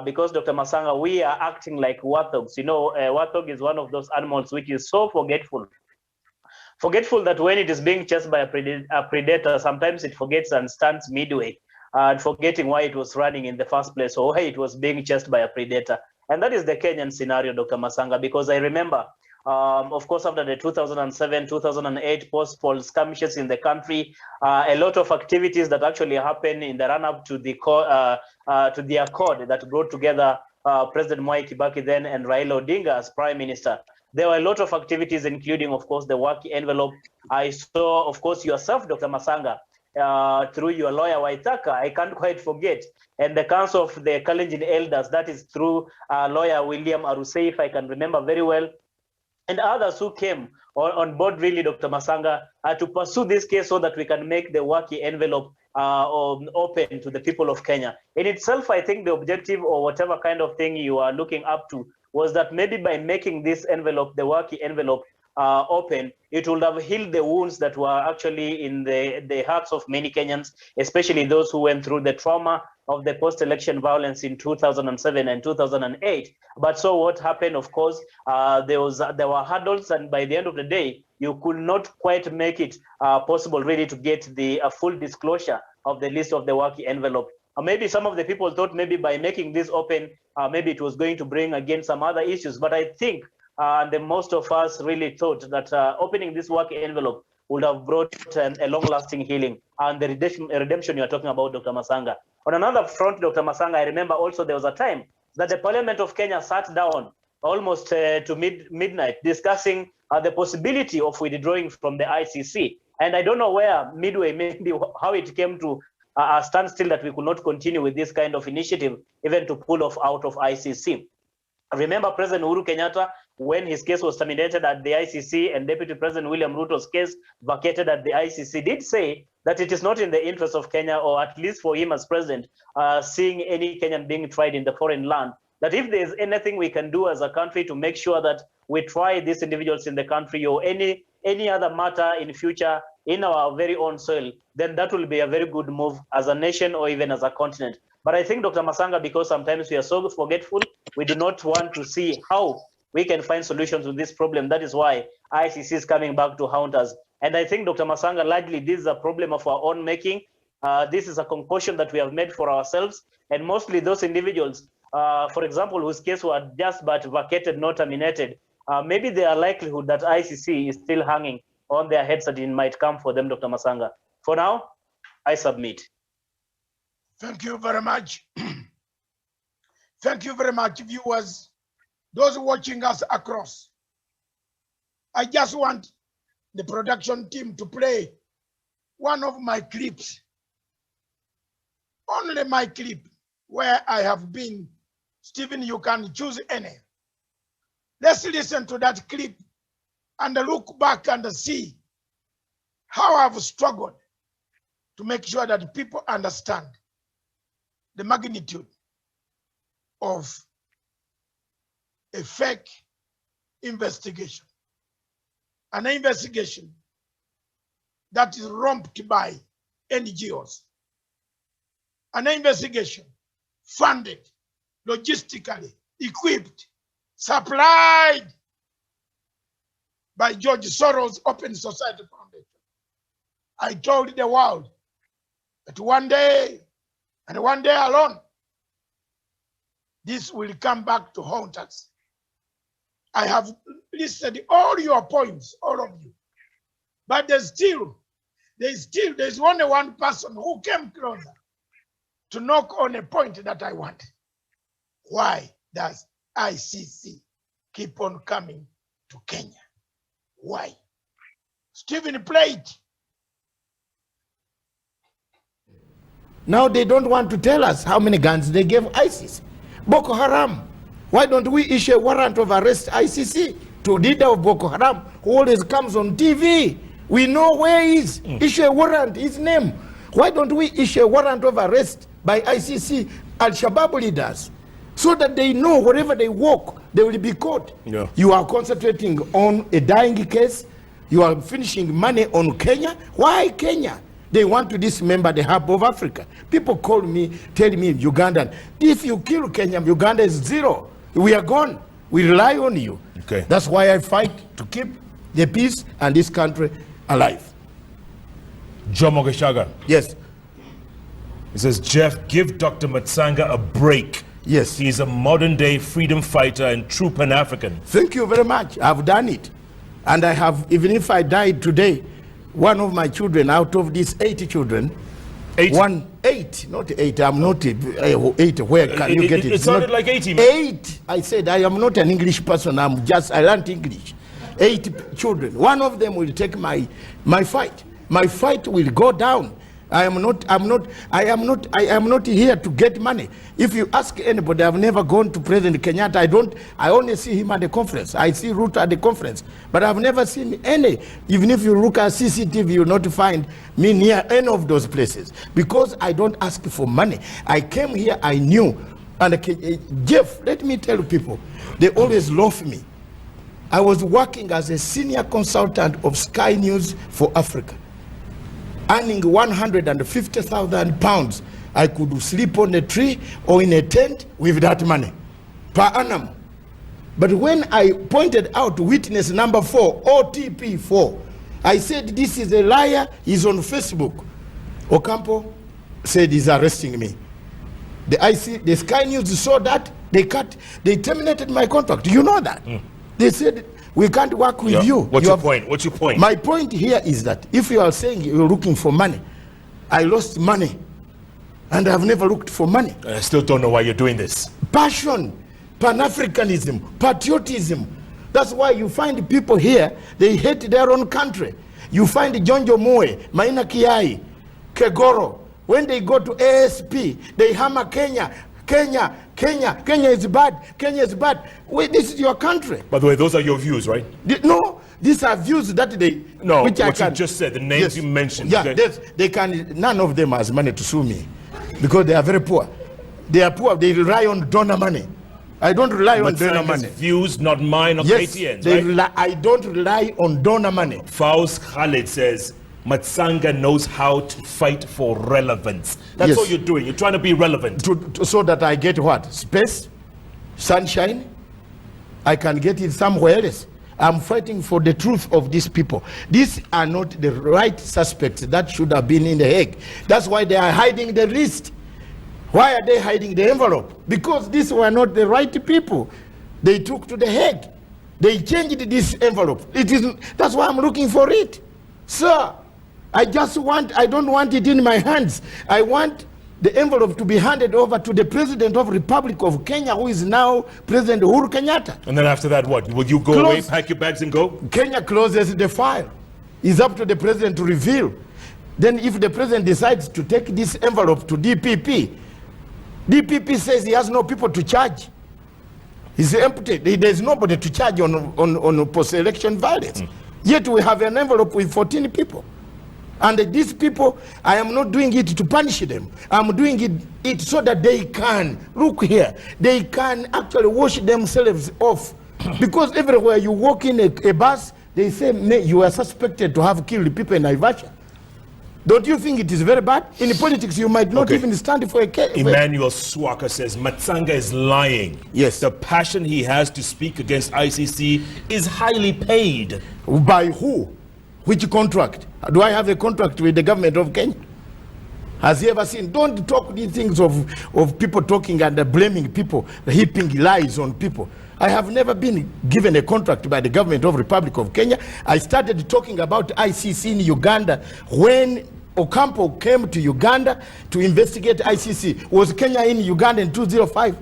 Because, Dr. Matsanga, we are acting like warthogs. You know, warthog is one of those animals which is so forgetful. Forgetful that when it is being chased by a predator, sometimes it forgets and stands midway, forgetting why it was running in the first place or why it was being chased by a predator. And that is the Kenyan scenario, Dr. Matsanga, because I remember Of course, after the 2007, 2008 post-poll skirmishes in the country, a lot of activities that actually happened in the run-up to the accord that brought together President Mwai Kibaki then and Raila Odinga as Prime Minister. There were a lot of activities, including, of course, the work envelope. I saw, of course, yourself, Dr. Matsanga, through your lawyer Waithaka, I can't quite forget, and the Council of the Kalenjin Elders, that is through lawyer William Arusei, if I can remember very well, and others who came on board, really, Dr. Matsanga, to pursue this case so that we can make the working envelope open to the people of Kenya. In itself, I think the objective or whatever kind of thing you are looking up to was that maybe by making this envelope, the working envelope, open, it would have healed the wounds that were actually in the hearts of many Kenyans, especially those who went through the trauma of the post-election violence in 2007 and 2008. But so what happened, of course, there were hurdles, and by the end of the day, you could not quite make it possible really to get the full disclosure of the list of the working envelope. Maybe some of the people thought maybe by making this open, maybe it was going to bring again some other issues. But I think the most of us really thought that opening this working envelope would have brought a long-lasting healing and the redemption you are talking about, Dr. Matsanga. On another front, Dr. Matsanga, I remember also there was a time that the Parliament of Kenya sat down almost to midnight discussing the possibility of withdrawing from the ICC. And I don't know where midway, maybe how it came to a standstill that we could not continue with this kind of initiative, even to pull off out of ICC. Remember President Uhuru Kenyatta, when his case was terminated at the ICC and Deputy President William Ruto's case vacated at the ICC, did say that it is not in the interest of Kenya, or at least for him as president, seeing any Kenyan being tried in the foreign land, that if there's anything we can do as a country to make sure that we try these individuals in the country or any other matter in future in our very own soil, then that will be a very good move as a nation or even as a continent. But I think, Dr. Matsanga, because sometimes we are so forgetful, we do not want to see how we can find solutions to this problem. That is why ICC is coming back to haunt us. And I think, Dr. Matsanga, largely this is a problem of our own making. This is a concoction that we have made for ourselves. And mostly those individuals, for example, whose case were just but vacated, not terminated, maybe there are likelihood that ICC is still hanging on their heads that it might come for them, Dr. Matsanga. For now, I submit. Thank you very much. Thank you very much, viewers, those watching us across. I just want the production team to play one of my clips, only my clip, where I have been. Stephen, you can choose any. Let's listen to that clip and look back and see how I've struggled to make sure that people understand the magnitude of a fake investigation, an investigation that is romped by NGOs, an investigation funded, logistically equipped, supplied by George Soros' Open Society Foundation. I told the world that one day, and one day alone, this will come back to haunt us. I have listed all your points, all of you. But there's only one person who came closer to knock on a point that I want. Why does ICC keep on coming to Kenya? Why? Stephen, play it. Now they don't want to tell us how many guns they gave ISIS. Boko Haram. Why don't we issue a warrant of arrest ICC to leader of Boko Haram who always comes on TV? We know where he is. Issue a warrant, his name. Why don't we issue a warrant of arrest by ICC Al-Shabaab leaders so that they know wherever they walk, they will be caught? Yeah. You are concentrating on a dying case. You are finishing money on Kenya. Why Kenya? They want to dismember the hub of Africa. People call me, tell me, Ugandan, if you kill Kenya, Uganda is zero. We are gone. We rely on you. Okay. That's why I fight to keep the peace and this country alive. Jomo Geshaga. Yes. He says, Jeff, give Dr. Matsanga a break. Yes. He's a modern-day freedom fighter and true Pan-African. Thank you very much. I've done it. And I have, even if I died today, one of my children out of these 8 children, 8? 8, not 8, I'm not 8, where can you get it? It sounded like 80. 8, I said, I am not an English person, I learned English. 8 children, one of them will take my fight. My fight will go down. I am not here to get money. If you ask anybody, I've never gone to President Kenyatta. I only see him at the conference. I see Ruto at the conference, but I've never seen any. Even if you look at CCTV, you'll not find me near any of those places, because I don't ask for money. I came here, I knew. And Jeff, let me tell people, they always love me. I was working as a senior consultant of Sky News for Africa, earning 150,000 pounds. I could sleep on a tree or in a tent with that money per annum. But when I pointed out witness number 4, OTP 4, I said, this is a liar, he's on Facebook. Ocampo said he's arresting me. The Sky News saw that, they terminated my contract. You know that? They said, we can't work with you. What's your point? What's your point? My point here is that if you are saying you're looking for money, I lost money and I've never looked for money. I still don't know why you're doing this. Passion, Pan-Africanism, patriotism. That's why you find people here, they hate their own country. You find Jonjo Moe, Maina Kiai, Kegoro, when they go to ASP, they hammer Kenya. Kenya is bad. Kenya is bad. Wait, this is your country. By the way, those are your views, right? No, these are views that they. No, which what you just said, the names you mentioned. Yeah, okay? they can. None of them has money to sue me, because they are very poor. They are poor. They rely on donor money. I don't rely on donor money. Views, not mine, or KTN's, right? I don't rely on donor money. Faust Khalid says, Matsanga knows how to fight for relevance. That's all you're doing. You're trying to be relevant. So that I get what? Space? Sunshine? I can get it somewhere else. I'm fighting for the truth of these people. These are not the right suspects that should have been in the Hague. That's why they are hiding the list. Why are they hiding the envelope? Because these were not the right people. They took to the Hague. They changed this envelope. That's why I'm looking for it. Sir, I don't want it in my hands. I want the envelope to be handed over to the President of the Republic of Kenya, who is now President Uhuru Kenyatta. And then after that, what? Will you go away, pack your bags and go? Kenya closes the file. It's up to the President to reveal. Then if the President decides to take this envelope to DPP, DPP says he has no people to charge. He's empty. There's nobody to charge on post-election violence. Yet we have an envelope with 14 people. And these people, I am not doing it to punish them. I'm doing it so that they can, look here, they can actually wash themselves off. Because everywhere you walk in a bus, they say, you are suspected to have killed people in Naivasha. Don't you think it is very bad? In politics, you might not even stand for a case. Emmanuel Swaka says Matsanga is lying. Yes. The passion he has to speak against ICC is highly paid. By who? Which contract? Do I have a contract with the government of Kenya? Has he ever seen? Don't talk these things of people talking and blaming people, heaping lies on people. I have never been given a contract by the government of Republic of Kenya. I started talking about ICC in Uganda when Ocampo came to Uganda to investigate ICC. Was Kenya in Uganda in 2005?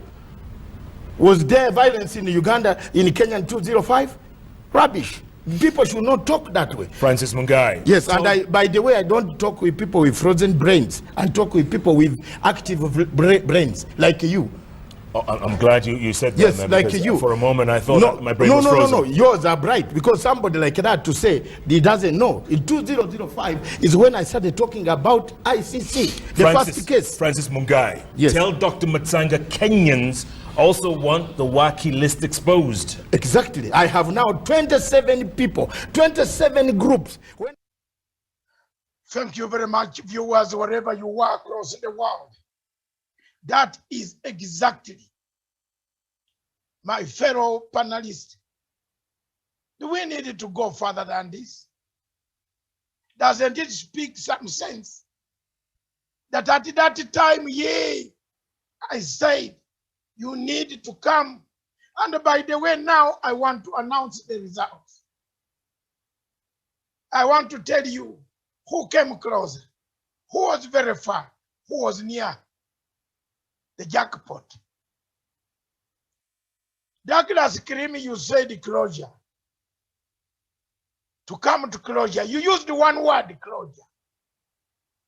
Was there violence in Uganda, in Kenya in 2005? Rubbish. People should not talk that way. Francis Mungai. Yes, and by the way, I don't talk with people with frozen brains. I talk with people with active brains, like you. Oh, I'm glad you said that. Yes, man, like you. For a moment, I thought my brain was frozen. No. Yours are bright, because somebody like that to say he doesn't know. In 2005 is when I started talking about ICC, the first case. Francis Mungai. Yes. Tell Dr. Matsanga Kenyans also want the Waki list exposed. Exactly. I have now 27 people, 27 groups. Thank you very much, viewers, wherever you are across the world. That is exactly my fellow panelists. Do we need to go further than this? Doesn't it speak some sense that at that time, I said You need to come. And by the way, now I want to announce the results. I want to tell you who came closer, who was very far, who was near the jackpot. Douglas Kirimi, you said closure. To come to closure, you used one word, closure.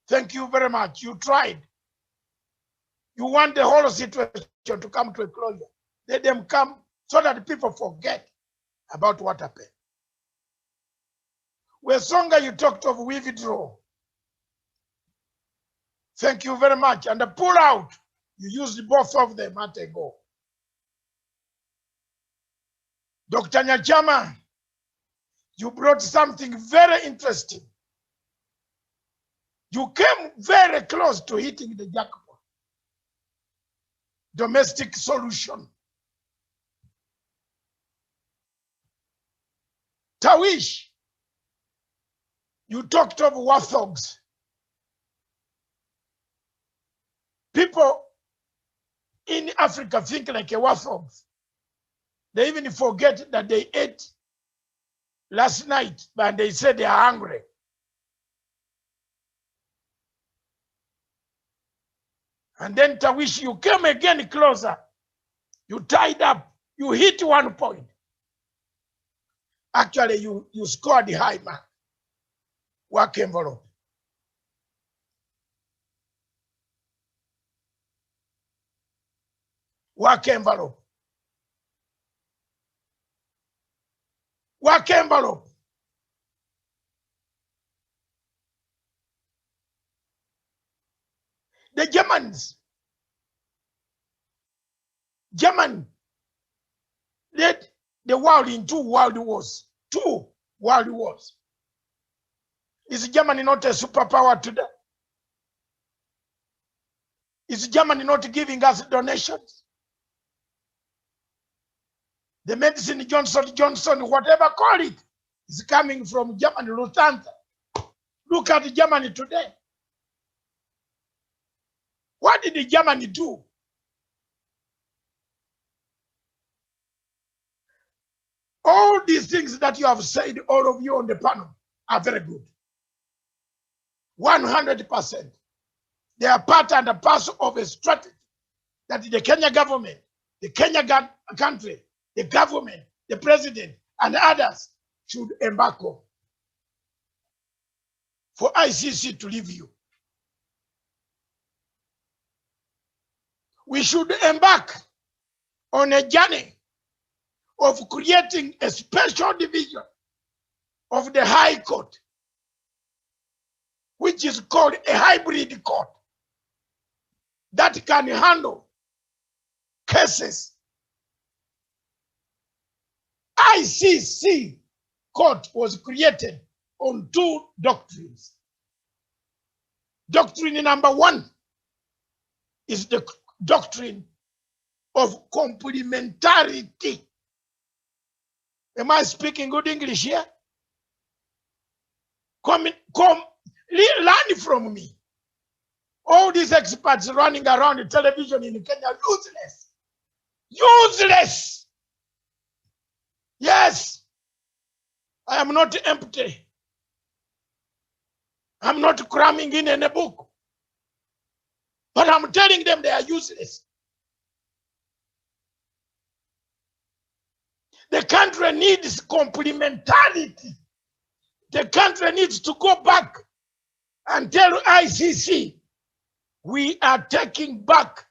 Thank you very much. You tried. You want the whole situation to come to a closure. Let them come so that people forget about what happened. Wesonga, you talked of withdraw. Thank you very much. And the pull out, you used both of them at a go. Dr. Nyachama, you brought something very interesting. You came very close to hitting the jackpot. Domestic solution. Tawish, you talked of warthogs. People in Africa think like a warthogs. They even forget that they ate last night, but they said they are hungry. And then Tawish, you came again closer. You tied up. You hit 1 point. Actually, you scored the high mark. Work envelope. Work envelope. Work envelope. The German led the world in 2 world wars. 2 world wars. Is Germany not a superpower today? Is Germany not giving us donations? The medicine Johnson, whatever call it, is coming from Germany, Lufthansa. Look at Germany today. What did Germany do? All these things that you have said, all of you on the panel, are very good. 100%. They are part and a parcel of a strategy that the Kenya government, the Kenya country, the government, the president, and others should embark on for ICC to leave you. We should embark on a journey of creating a special division of the High Court, which is called a hybrid court that can handle cases. ICC court was created on 2 doctrines. Doctrine number 1 is the doctrine of complementarity. Am I speaking good English here? Learn from me. All these experts running around the television in Kenya are useless. Useless. Yes. I am not empty. I'm not cramming in any book. But I'm telling them they are useless. The country needs complementarity. The country needs to go back and tell ICC, we are taking back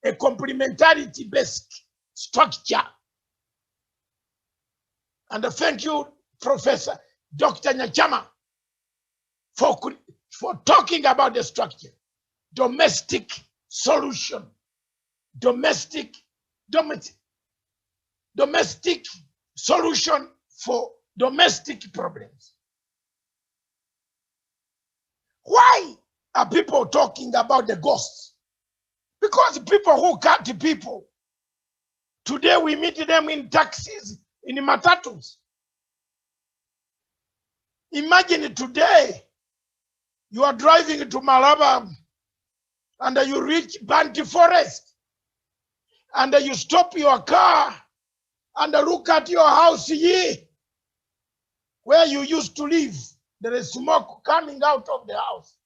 a complementarity-based structure. And thank you, Professor Dr. Nyachama, for talking about the structure. Domestic solution. Domestic solution for domestic problems. Why are people talking about the ghosts? Because people who cut people, today we meet them in taxis, in matatus. Imagine today, you are driving to Malaba and you reach Banti Forest and you stop your car and look at your house here, where you used to live, there is smoke coming out of the house.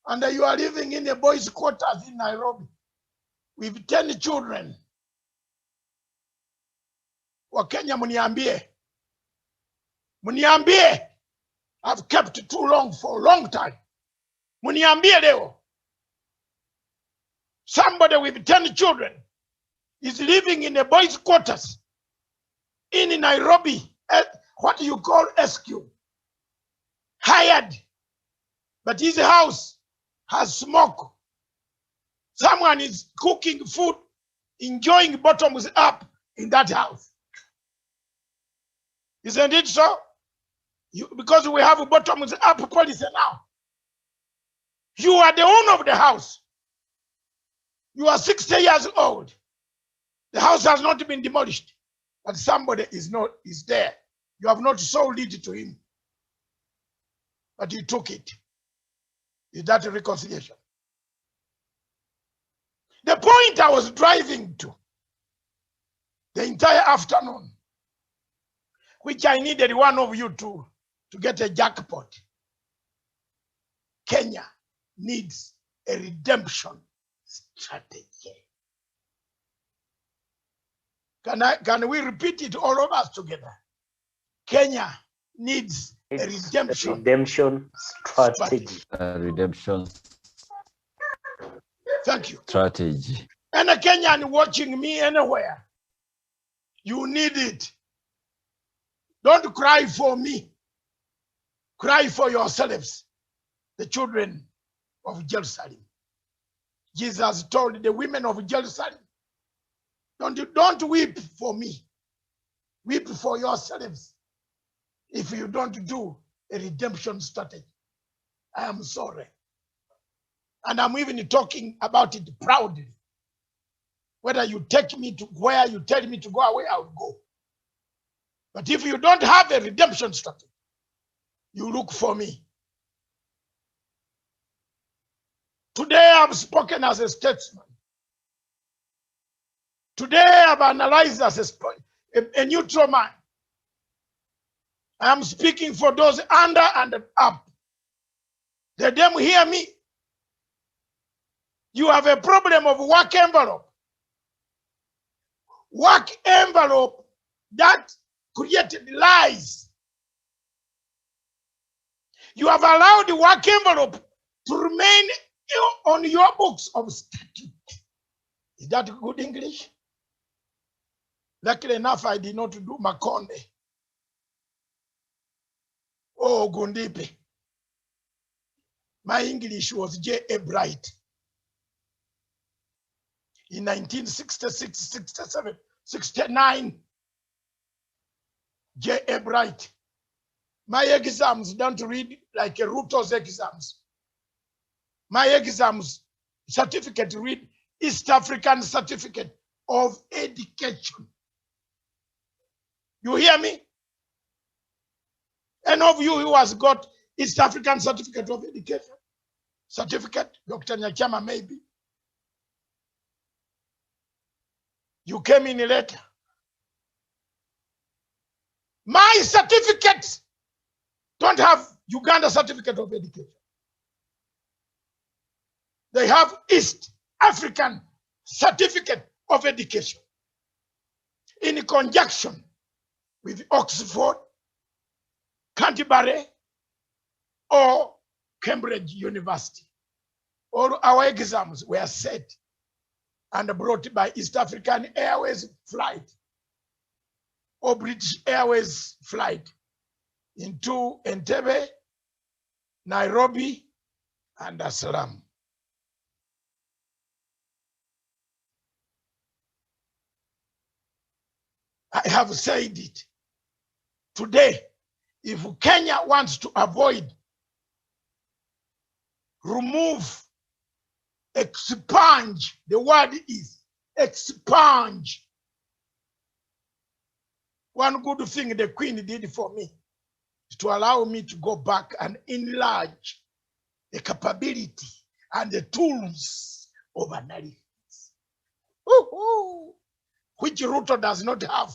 And you are living in a boys' quarters in Nairobi with 10 children. Wakenya muniambie. Muniambie. I've kept too long for a long time. Muniambie leo. Somebody with 10 children is living in a boys' quarters in Nairobi. What do you call SQ? Hired. But his house has smoke. Someone is cooking food, enjoying bottoms up in that house. Isn't it so? Because we have a bottoms up policy now. You are the owner of the house. You are 60 years old. The house has not been demolished, but somebody is there. You have not sold it to him, but he took it. Is that a reconciliation? The point I was driving to the entire afternoon, which I needed one of you to get a jackpot. Kenya needs a redemption strategy. Can we repeat it, all of us together? Kenya needs a redemption strategy. Redemption. Thank you. Strategy. And a Kenyan watching me anywhere, you need it. Don't cry for me. Cry for yourselves, the children of Jerusalem. Jesus told the women of Jerusalem, don't weep for me. Weep for yourselves. If you don't do a redemption strategy, I am sorry. And I'm even talking about it proudly. Whether you take me to where you tell me to go away, I'll go. But if you don't have a redemption strategy, you look for me. Today I've spoken as a statesman. Today I've analyzed as a neutral man. I am speaking for those under and up. Let them hear me. You have a problem of work envelope. Work envelope that created lies. You have allowed the work envelope to remain on your books of statute. Is that good English? Luckily enough, I did not do Makonde. Oh, Gundipe. My English was J.A. Bright. In 1966, 67, 69, J.A. Bright. My exams don't read like a Ruto's exams. My exams certificate read East African Certificate of Education. You hear me? Any of you who has got East African Certificate of Education? Certificate, Dr. Nyachama, maybe. You came in later. My certificates don't have Uganda Certificate of Education. They have East African Certificate of Education in conjunction with Oxford, Canterbury, or Cambridge University. All our exams were set and brought by East African Airways flight or British Airways flight into Entebbe, Nairobi, and Dar es Salaam. I have said it. Today, if Kenya wants to avoid, remove, expunge, the word is expunge. One good thing the Queen did for me is to allow me to go back and enlarge the capability and the tools of analysis. Ooh, which Ruto does not have.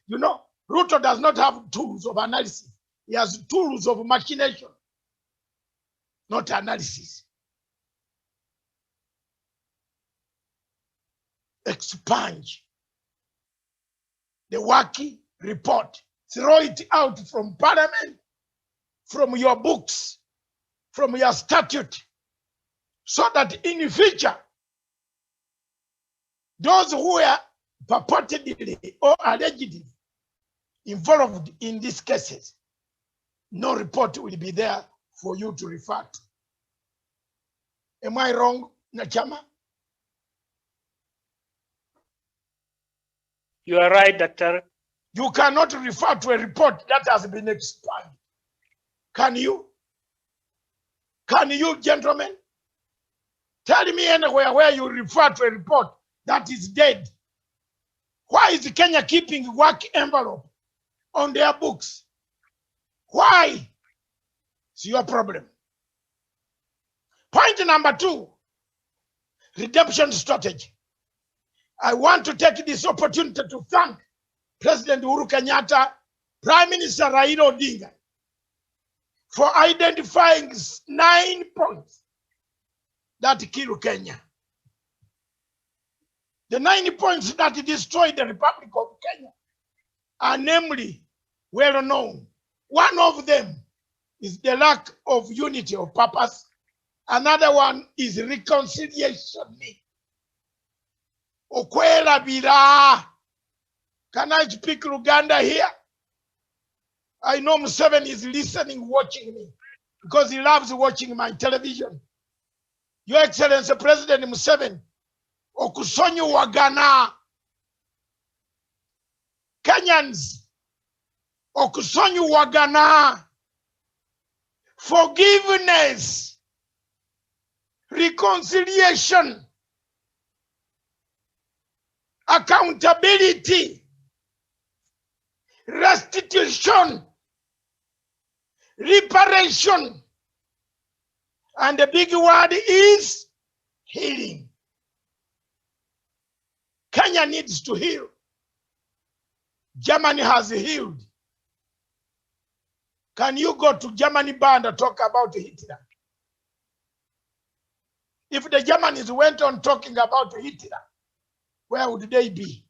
You know, Ruto does not have tools of analysis. He has tools of machination, not analysis. Expunge the working report, throw it out from parliament, from your books, from your statute, so that in the future, those who were purportedly or allegedly involved in these cases, no report will be there for you to refer to. Am I wrong, Nachama? You are right, Doctor. You cannot refer to a report that has been expired. Can you? Can you, gentlemen? Tell me anywhere where you refer to a report that is dead. Why is Kenya keeping work envelope on their books? Why? It's your problem. Point number 2, redemption strategy. I want to take this opportunity to thank President Uhuru Kenyatta, Prime Minister Raila Odinga, for identifying 9 points that kill Kenya. The 9 points that destroyed the Republic of Kenya are namely well known. One of them is the lack of unity of purpose. Another one is reconciliation. Okwela bila. Can I speak Luganda here? I know Museveni is listening, watching me, because he loves watching my television. Your Excellency President Museveni, okusonyu wagana. Kenyans, okusonyu wagana. Forgiveness, reconciliation, accountability, restitution, reparation, and the big word is healing. Kenya needs to heal. Germany has healed. Can you go to Germany band and talk about Hitler? If the Germans went on talking about Hitler, where would they be?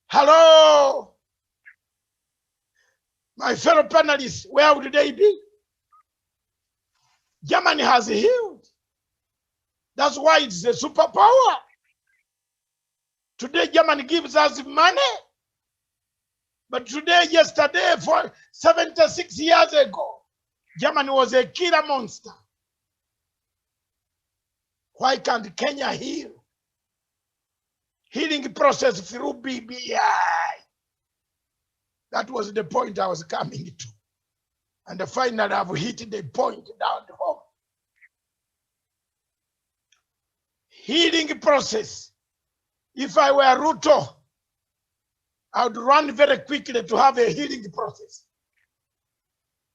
Hello, my fellow panelists, where would they be? Germany has healed. That's why it's a superpower. Today, Germany gives us money. But today, yesterday, for 76 years ago, Germany was a killer monster. Why can't Kenya heal? Healing process through BBI. That was the point I was coming to. And finally, I've hit the point down home. Healing process. If I were Ruto, I would run very quickly to have a healing process.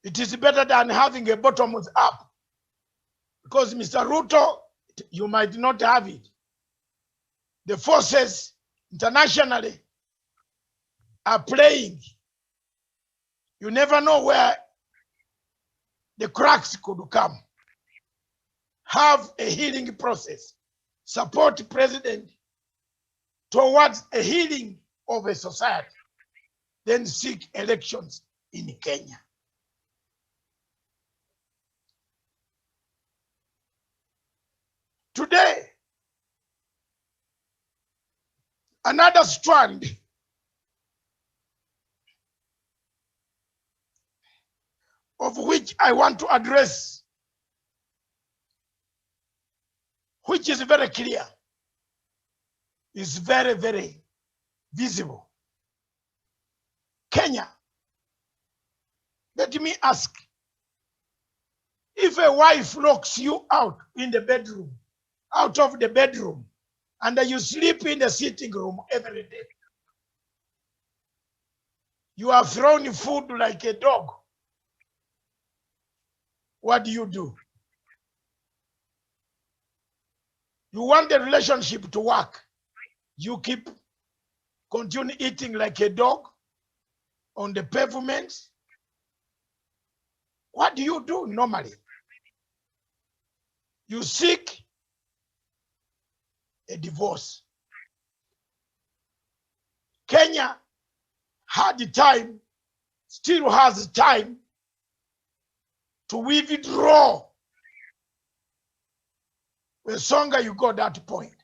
It is better than having a bottoms up. Because Mr. Ruto, you might not have it. The forces internationally are playing. You never know where the cracks could come. Have a healing process. Support the president towards a healing of a society. Then seek elections in Kenya. Today, another strand of which I want to address, which is very clear, is very, very visible. Kenya, let me ask, if a wife locks you out in the bedroom, out of the bedroom, and you sleep in the sitting room every day, you are thrown food like a dog, what do you do? You want the relationship to work. You continue eating like a dog on the pavement. What do you do normally? You seek a divorce. Kenya had the time, still has time to withdraw. When Songa, you got that point.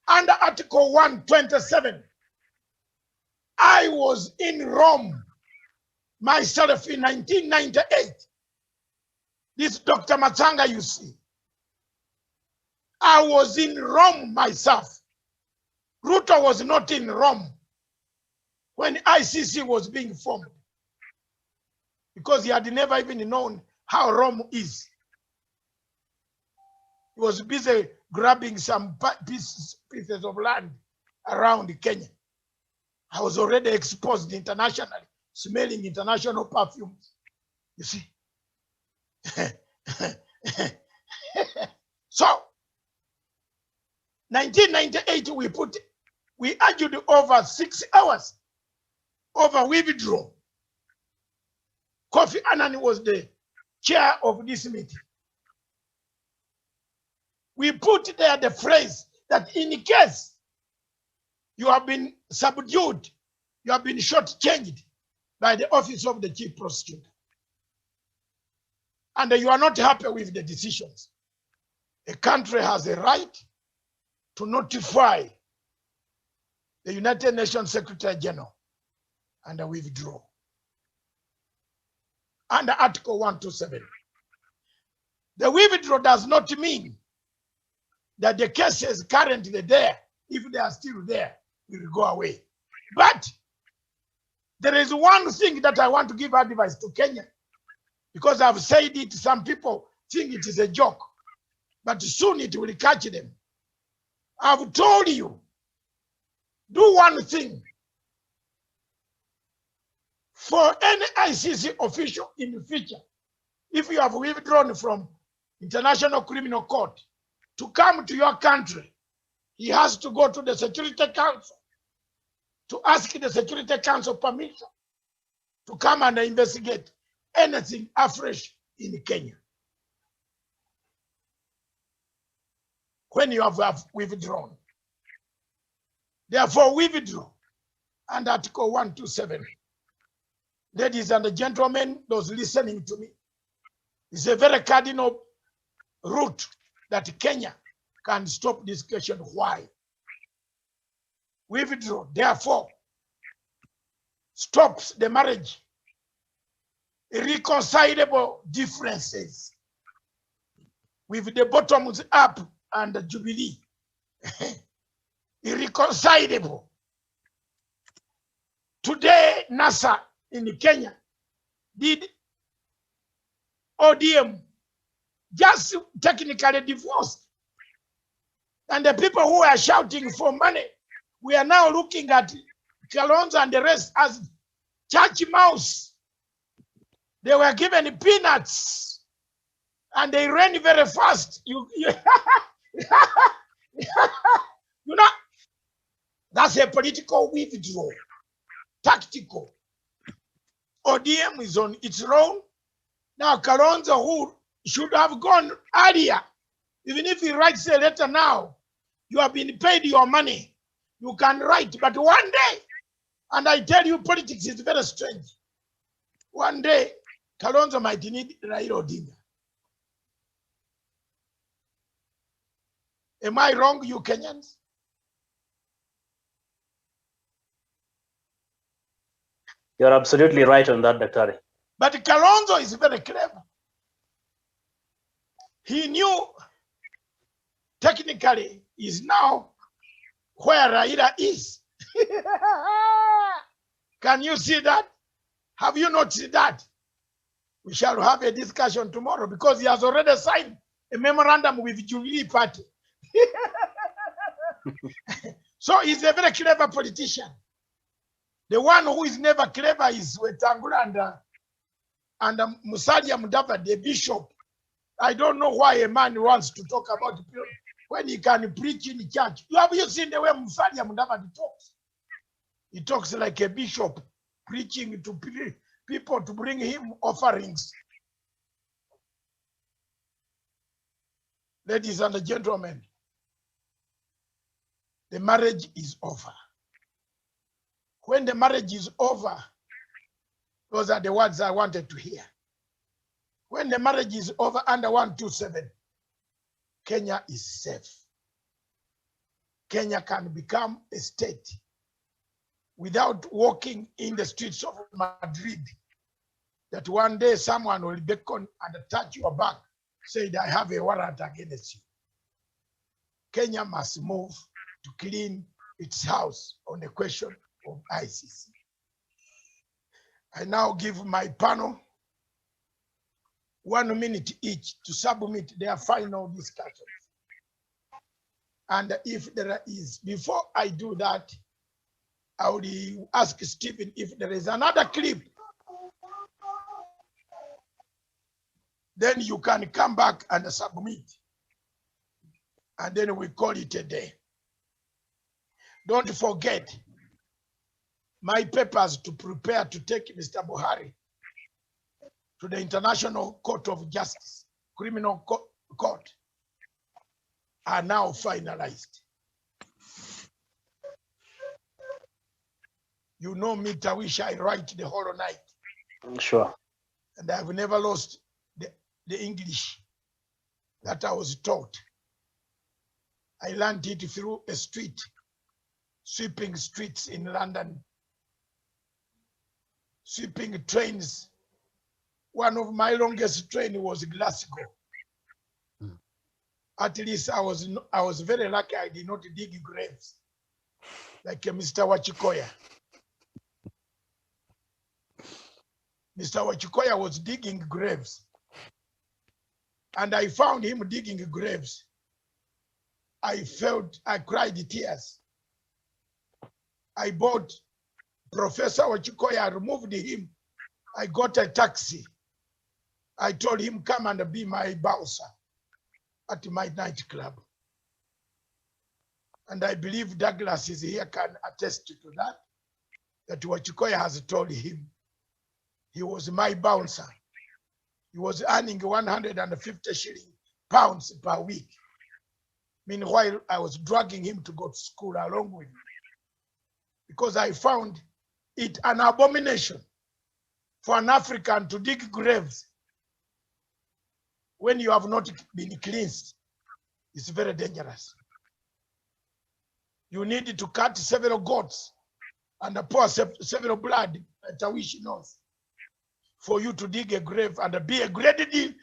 Under Article 127, I was in Rome myself in 1998. This Dr. Matsanga, you see. I was in Rome myself. Ruto was not in Rome when ICC was being formed, because he had never even known how Rome is. He was busy grabbing some pieces of land around Kenya. I was already exposed internationally, smelling international perfumes. You see. So, 1998, we argued over 6 hours over withdrawal. Kofi Annan was the chair of this meeting. We put there the phrase that in case you have been subdued, you have been shortchanged by the office of the chief prosecutor, and you are not happy with the decisions, a country has a right to notify the United Nations Secretary General and withdraw. Under Article 127. The withdrawal does not mean that the cases currently there, if they are still there, will go away. But there is one thing that I want to give advice to Kenya, because I've said it, some people think it is a joke, but soon it will catch them. I've told you, do one thing. For any ICC official in the future, if you have withdrawn from International Criminal Court, to come to your country, he has to go to the Security Council to ask the Security Council permission to come and investigate anything afresh in Kenya. When you have withdrawn. Therefore, withdraw under Article 127. Ladies and gentlemen, those listening to me, it's a very cardinal route that Kenya can stop this question. Why? Withdraw, therefore, stops the marriage, irreconcilable differences with the bottoms up and the Jubilee. Irreconcilable. Today, NASA in Kenya did ODM just technically divorced. And the people who are shouting for money, we are now looking at Kalonzo and the rest as church mouse. They were given peanuts and they ran very fast. You know, that's a political withdrawal, tactical. ODM is on its own. Now Kalonzo, who should have gone earlier, even if he writes a letter now, you have been paid your money. You can write, but one day, and I tell you, politics is very strange. One day, Kalonzo might need Raila Odinga. Am I wrong, you Kenyans? You're absolutely right on that, Dr. But Kalonzo is very clever. He knew technically is now where Raila is. Can you see that? Have you not seen that? We shall have a discussion tomorrow because he has already signed a memorandum with the Jubilee Party. So he's a very clever politician. The one who is never clever is Wetangula and Musalia Mudavadi, the bishop I don't know why a man wants to talk about it when he can preach in church. Have you seen the way Musalia Mudavadi talks? He talks like a bishop preaching to people to bring him offerings. Ladies and gentlemen, the marriage is over. When the marriage is over, those are the words I wanted to hear. When the marriage is over under 127, Kenya is safe. Kenya can become a state without walking in the streets of Madrid, that one day someone will beckon and touch your back, said, I have a warrant against you. Kenya must move to clean its house on the question of ICC. I now give my panel 1 minute each to submit their final discussions. And if there is, before I do that, I would ask Stephen if there is another clip. Then you can come back and submit. And then we call it a day. Don't forget my papers to prepare to take Mr. Buhari to the International Court of Justice, Criminal Court, are now finalized. You know me, Tawish, I write the whole night. Sure. And I've never lost the English that I was taught. I learned it through a street, sweeping streets in London, sweeping trains. One of my longest train was Glasgow. At least I was very lucky I did not dig graves like Mr. Wachikoya. Mr. Wachikoya was digging graves. And I found him digging graves. I cried tears. I bought Professor Wachikoya, I removed him. I got a taxi. I told him, come and be my bouncer at my nightclub. And I believe Douglas is here, can attest to that Wachikoya has told him. He was my bouncer. He was earning 150 pounds per week. Meanwhile, I was dragging him to go to school along with me, because I found it an abomination for an African to dig graves when you have not been cleansed. It's very dangerous. You need to cut several goats and pour several blood, Tawish knows, for you to dig a grave and be a grave digger.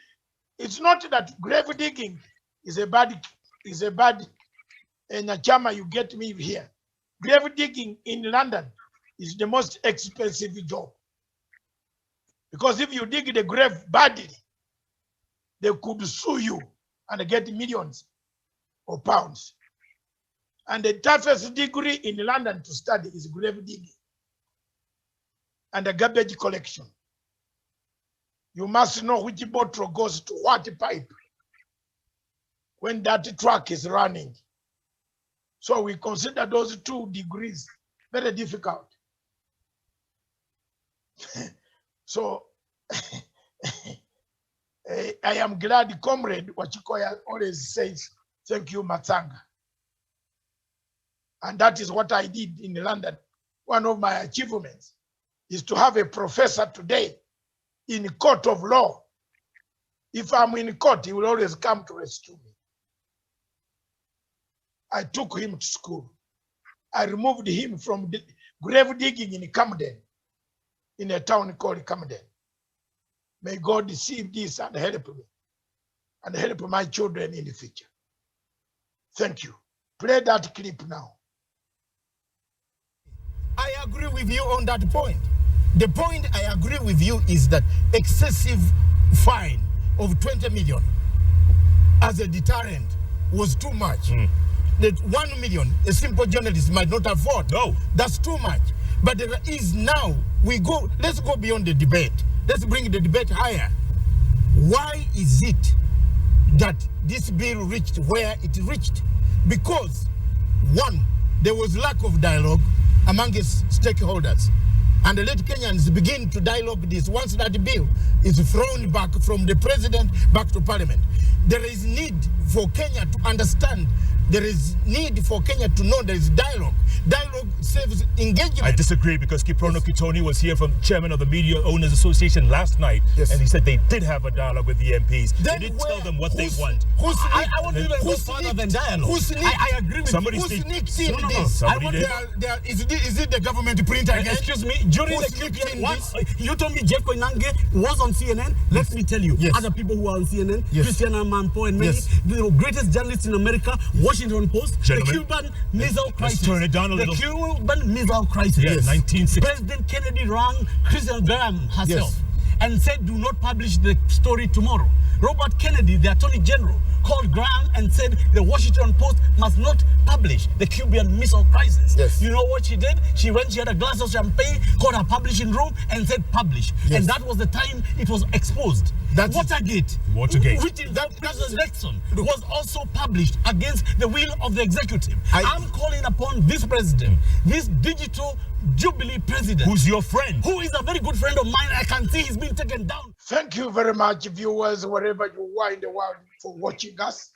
It's not that grave digging is a bad Nyachama, you get me here. Grave digging in London is the most expensive job. Because if you dig the grave badly, they could sue you and get millions of pounds. And the toughest degree in London to study is grave digging and the garbage collection. You must know which bottle goes to what pipe when that truck is running. So we consider those 2 degrees very difficult. So I am glad Comrade Wachikoya always says, thank you, Matsanga. And that is what I did in London. One of my achievements is to have a professor today in court of law. If I'm in court, he will always come to rescue me. I took him to school. I removed him from grave digging in Camden, in a town called Camden. May God receive this and help me, and help my children in the future. Thank you. Play that clip now. I agree with you on that point. The point I agree with you is that excessive fine of 20 million as a deterrent was too much. That 1 million, a simple journalist might not afford. No. That's too much. But there is now, let's go beyond the debate. Let's bring the debate higher. Why is it that this bill reached where it reached. Because, one, there was lack of dialogue among its stakeholders. And let Kenyans begin to dialogue this once that bill is thrown back from the president back to parliament. There is need for Kenya to understand. There is need for Kenya to know there is dialogue. Dialogue saves engagement. I disagree, because Kiprono Kitoni was here from chairman of the Media Owners Association last night, and he said they did have a dialogue with the MPs. They did tell them what they want. I want to even go further than dialogue. I agree with somebody you. Who sneaked in this? Is it the government printer again? Excuse me, during the QPN, you told me Jeff Koinange was on CNN. Let me tell you, other people who are on CNN, Christiana Mampo and many, the greatest journalists in America, Washington Post, the Cuban Missile Crisis. Turn it down a little. The Cuban Missile Crisis. Yes. 1960. President Kennedy rang Christian Graham herself and said, do not publish the story tomorrow. Robert Kennedy, the Attorney General, called Graham and said the Washington Post must not publish the Cuban Missile Crisis. Yes. You know what she did? She had a glass of champagne, called her publishing room and said publish. Yes. And that was the time it was exposed. Watergate, which in that President Nixon was also published against the will of the executive. I'm calling upon this president, this digital Jubilee president. Who's your friend? Who is a very good friend of mine. I can see he's been taken down. Thank you very much, viewers, wherever you are in the world, for watching us.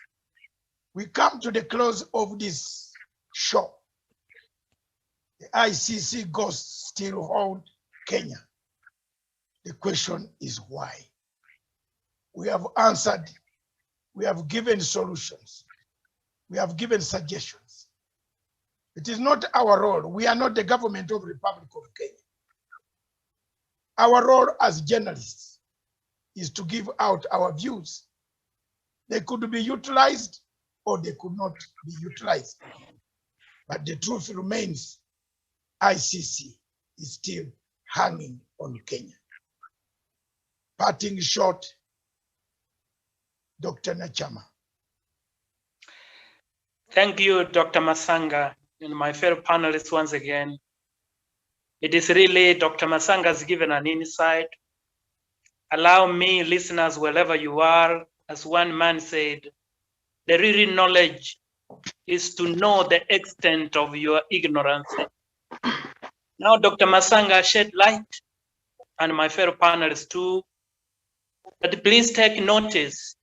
We come to the close of this show. The ICC ghosts still hold Kenya. The question is why? We have answered, we have given solutions, we have given suggestions. It is not our role. We are not the government of the Republic of Kenya. Our role as journalists is to give out our views. They could be utilized or they could not be utilized. But the truth remains, ICC is still hanging on Kenya. Parting short, Dr. Nyachama. Thank you, Dr. Matsanga, and my fellow panelists once again. It is really, Dr. Matsanga has given an insight. Allow me, listeners, wherever you are, as one man said, the real knowledge is to know the extent of your ignorance. Now, Dr. Matsanga shed light, and my fellow panelists too, but please take notice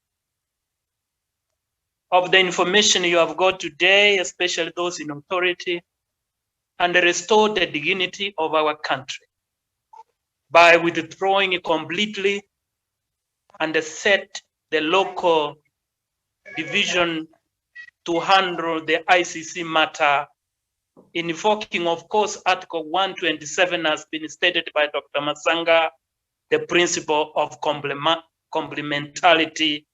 of the information you have got today, especially those in authority, and restore the dignity of our country by withdrawing completely and set the local division to handle the ICC matter, invoking, of course, Article 127 has been stated by Dr. Matsanga, the principle of complementarity,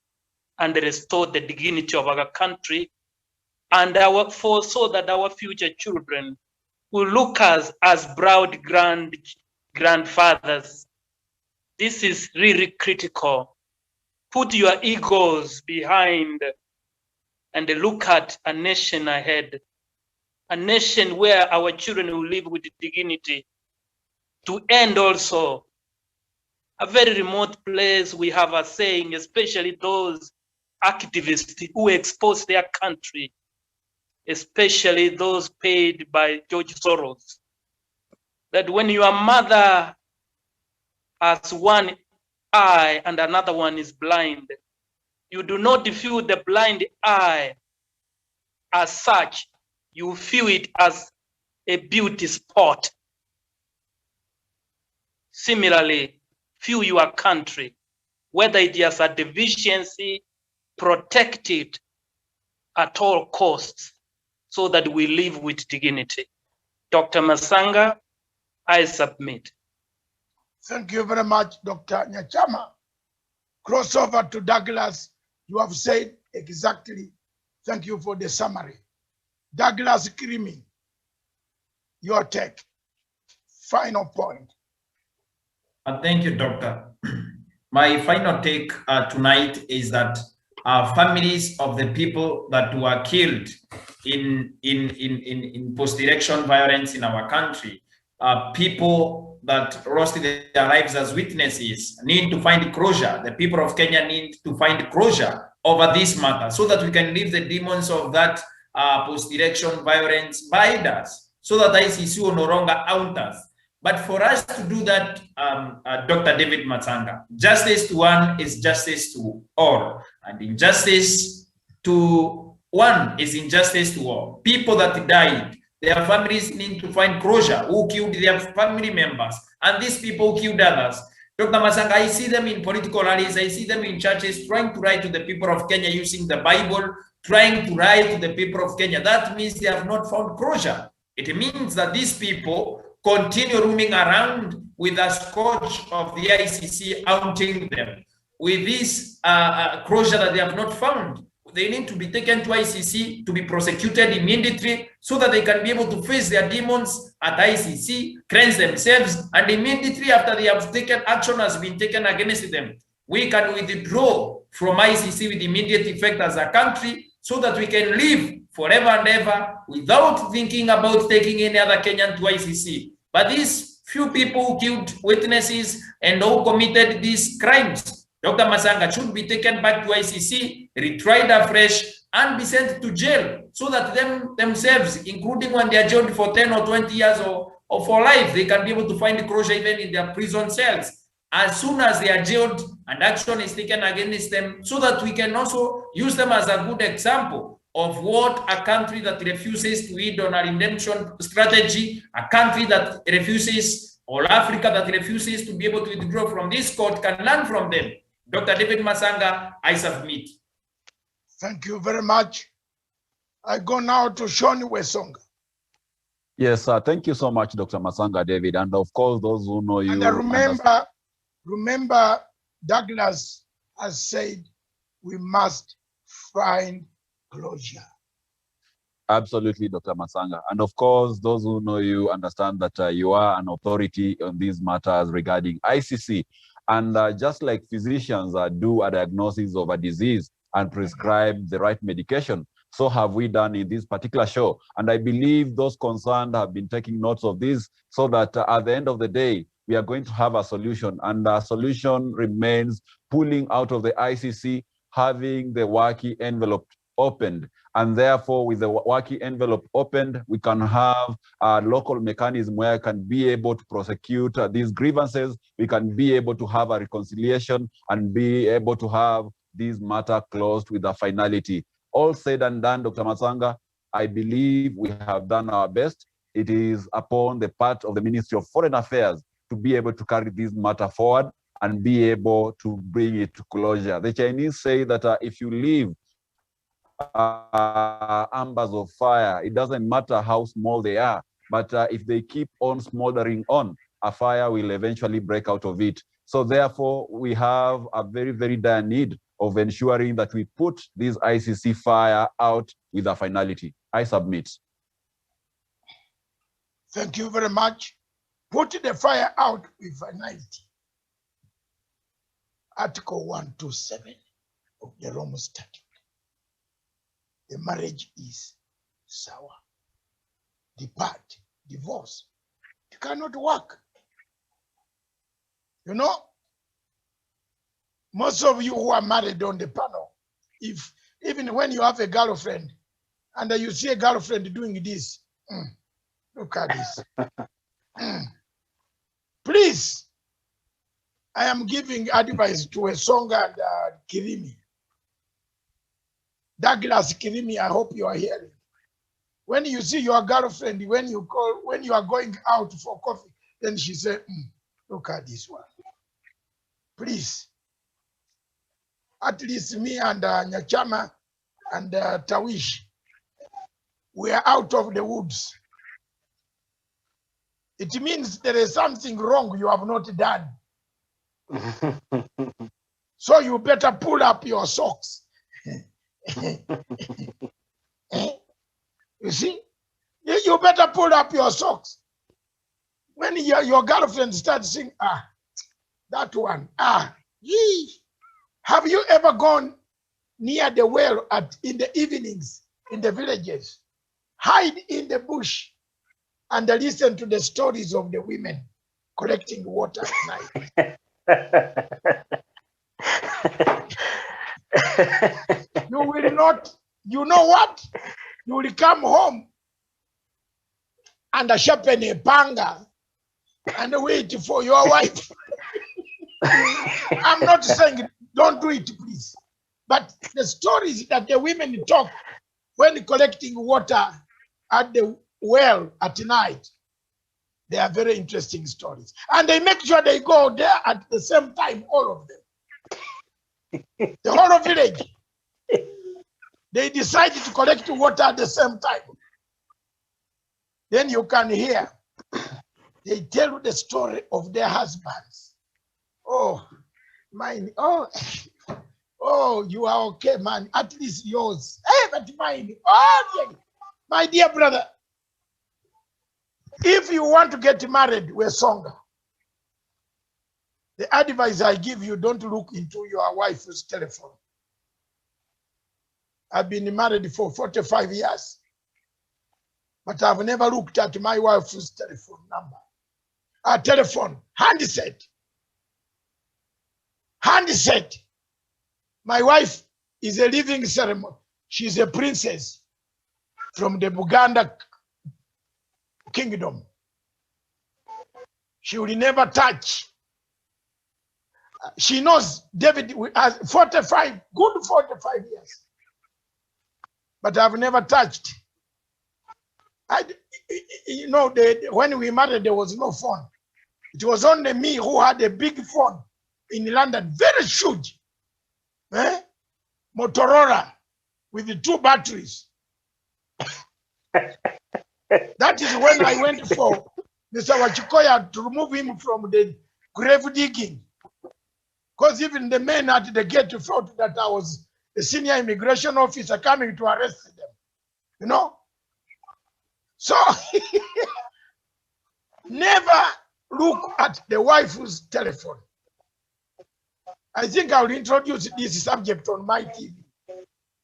and restore the dignity of our country, and so that our future children will look us as proud grandfathers. This is really critical. Put your egos behind and look at a nation ahead, a nation where our children will live with dignity. To end also, a very remote place, we have a saying, especially those activists who expose their country, especially those paid by George Soros, that when your mother has one eye and another one is blind, you do not view the blind eye as such, you view it as a beauty spot. Similarly, view your country, whether it has a deficiency, protect it at all costs so that we live with dignity. Dr. Matsanga, I submit. Thank you very much, Dr. Nyachama. Crossover to Douglas, you have said exactly. Thank you for the summary. Douglas Kirimi, your take. Final point. Thank you, Doctor. My final take tonight is that families of the people that were killed in post-election violence in our country, people that lost their lives as witnesses, need to find closure. The people of Kenya need to find closure over this matter so that we can leave the demons of that post-election violence behind us, so that ICC will no longer haunt us. But for us to do that, Dr. David Matsanga, justice to one is justice to all, and injustice to one is injustice to all. People that died, their families need to find closure, who killed their family members, and these people who killed others. Dr. Matsanga, I see them in political rallies, I see them in churches trying to write to the people of Kenya using the Bible, trying to write to the people of Kenya. That means they have not found closure. It means that these people continue roaming around with a scourge of the ICC haunting them. With this closure that they have not found, they need to be taken to ICC to be prosecuted immediately so that they can be able to face their demons at ICC, cleanse themselves, and immediately after they have taken action has been taken against them, we can withdraw from ICC with immediate effect as a country so that we can live forever and ever without thinking about taking any other Kenyan to ICC. But these few people who killed witnesses and who committed these crimes, Dr. Matsanga, should be taken back to ICC, retried afresh, and be sent to jail so that themselves, including when they are jailed for 10 or 20 years or for life, they can be able to find closure even in their prison cells as soon as they are jailed and action is taken against them, so that we can also use them as a good example of what a country that refuses to heed on a redemption strategy, a country that refuses, or Africa that refuses to be able to withdraw from this court can learn from them. Dr. David Matsanga, I submit. Thank you very much. I go now to Sean Wesonga. Yes, thank you so much, Dr. Matsanga David. And of course, those who know you. And remember, Douglas has said we must find closure. Absolutely, Dr. Matsanga. And of course, those who know you understand that you are an authority on these matters regarding ICC. And just like physicians do a diagnosis of a disease and prescribe the right medication, so have we done in this particular show. And I believe those concerned have been taking notes of this so that at the end of the day, we are going to have a solution. And the solution remains pulling out of the ICC, having the working envelope opened. And therefore, with the working envelope opened, we can have a local mechanism where we can be able to prosecute these grievances. We can be able to have a reconciliation and be able to have this matter closed with a finality. All said and done, Dr. Matsanga, I believe we have done our best. It is upon the part of the Ministry of Foreign Affairs to be able to carry this matter forward and be able to bring it to closure. The Chinese say that if you leave embers of fire, it doesn't matter how small they are, but if they keep on smoldering on, a fire will eventually break out of it. So therefore, we have a very, very dire need of ensuring that we put this ICC fire out with a finality. I submit. Thank you very much. Put the fire out with finality. Article 127 of the Roman Statute. The marriage is sour. Depart, divorce. It cannot work. You know, most of you who are married on the panel, even when you have a girlfriend and you see a girlfriend doing this, look at this. Please, I am giving advice to Wesonga and Kirimi. Douglas Kirimi, I hope you are hearing. When you see your girlfriend, when you are going out for coffee, then she said, look at this one. Please. At least me and Nyachama and Tawish, we are out of the woods. It means there is something wrong you have not done. So you better pull up your socks. You see? You better pull up your socks. When your girlfriend starts saying, that one, yee. Have you ever gone near the well in the evenings in the villages? Hide in the bush and listen to the stories of the women collecting water at night. You will not, you know what? You will come home and sharpen a panga and wait for your wife. I'm not saying don't do it, please. But the stories that the women talk when collecting water at the well at night, they are very interesting stories. And they make sure they go there at the same time, all of them. The whole village. They decided to collect water at the same time. Then you can hear, they tell the story of their husbands. Oh, mine, oh, you are okay, man. At least yours. Hey, but mine, oh, yeah. My dear brother, if you want to get married, Wesonga, the advice I give you, don't look into your wife's telephone. I've been married for 45 years, but I've never looked at my wife's telephone number. Telephone, handset. Handset. My wife is a living ceremony. She's a princess from the Buganda kingdom. She will never touch. She knows David has 45, good 45 years. But I've never touched. You know, when we married, there was no phone. It was only me who had a big phone in London, very huge. Motorola with the 2 batteries. That is when I went for Mr. Wachikoya to remove him from the grave digging. Because even the men at the gate thought that I was a senior immigration officer coming to arrest them. You know? So, never look at the wife's telephone. I think I will introduce this subject on my TV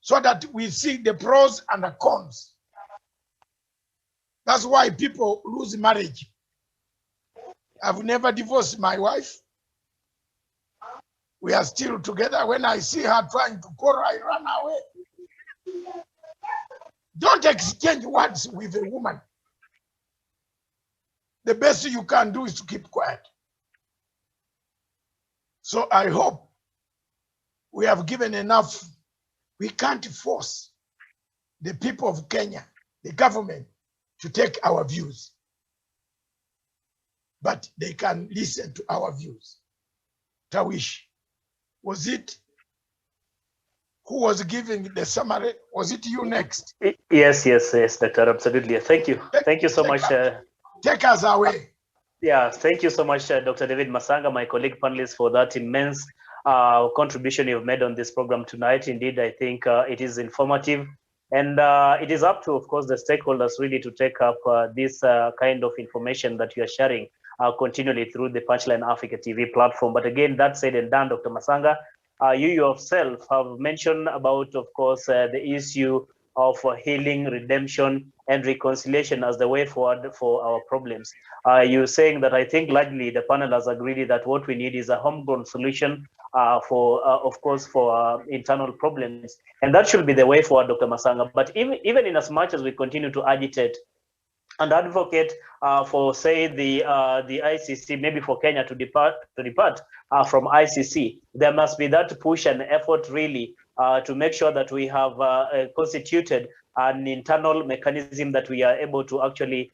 so that we see the pros and the cons. That's why people lose marriage. I've never divorced my wife. We are still together. When I see her trying to quarrel, I run away. Don't exchange words with a woman. The best you can do is to keep quiet. So I hope we have given enough. We can't force the people of Kenya, the government, to take our views. But they can listen to our views. Tawish, was it who was giving the summary? Was it you next? Yes, Doctor, absolutely. Thank you. Thank you so much. Take us away. Yeah, thank you so much, Dr. David Matsanga, my colleague panelist, for that immense contribution you've made on this program tonight. Indeed, I think it is informative. And it is up to, of course, the stakeholders really to take up this kind of information that you are sharing continually through the Punchline Africa TV platform. But again, that said and done, Dr. Matsanga, you yourself have mentioned about, of course, the issue of healing, redemption, and reconciliation as the way forward for our problems. You're saying that I think largely the panel has agreed that what we need is a homegrown solution for, of course, for internal problems. And that should be the way forward, Dr. Matsanga. But even in as much as we continue to agitate and advocate for, say, the ICC, maybe for Kenya to depart from ICC, there must be that push and effort really to make sure that we have constituted an internal mechanism that we are able to actually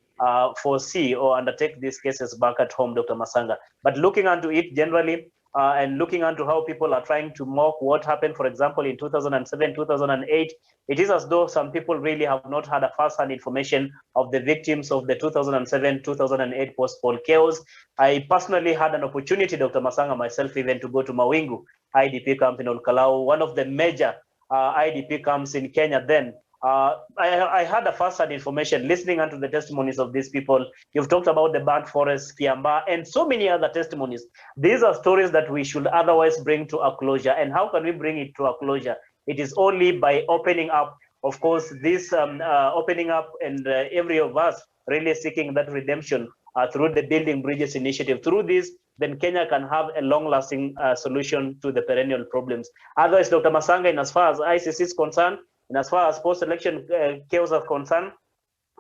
foresee or undertake these cases back at home, Dr. Matsanga. But looking into it generally, and looking into how people are trying to mock what happened, for example, in 2007, 2008, it is as though some people really have not had a first-hand information of the victims of the 2007, 2008 post-poll chaos. I personally had an opportunity, Dr. Matsanga, myself, even to go to Mawingu IDP camp in Olkalau, one of the major IDP camps in Kenya then. I had a first-hand information listening unto the testimonies of these people. You've talked about the burnt forest, Kiamba, and so many other testimonies. These are stories that we should otherwise bring to a closure. And how can we bring it to a closure? It is only by opening up, of course, this opening up and every of us really seeking that redemption through the Building Bridges initiative, through these then Kenya can have a long-lasting solution to the perennial problems. Otherwise, Dr. Matsanga, in as far as ICC is concerned, and as far as post-election chaos is concerned,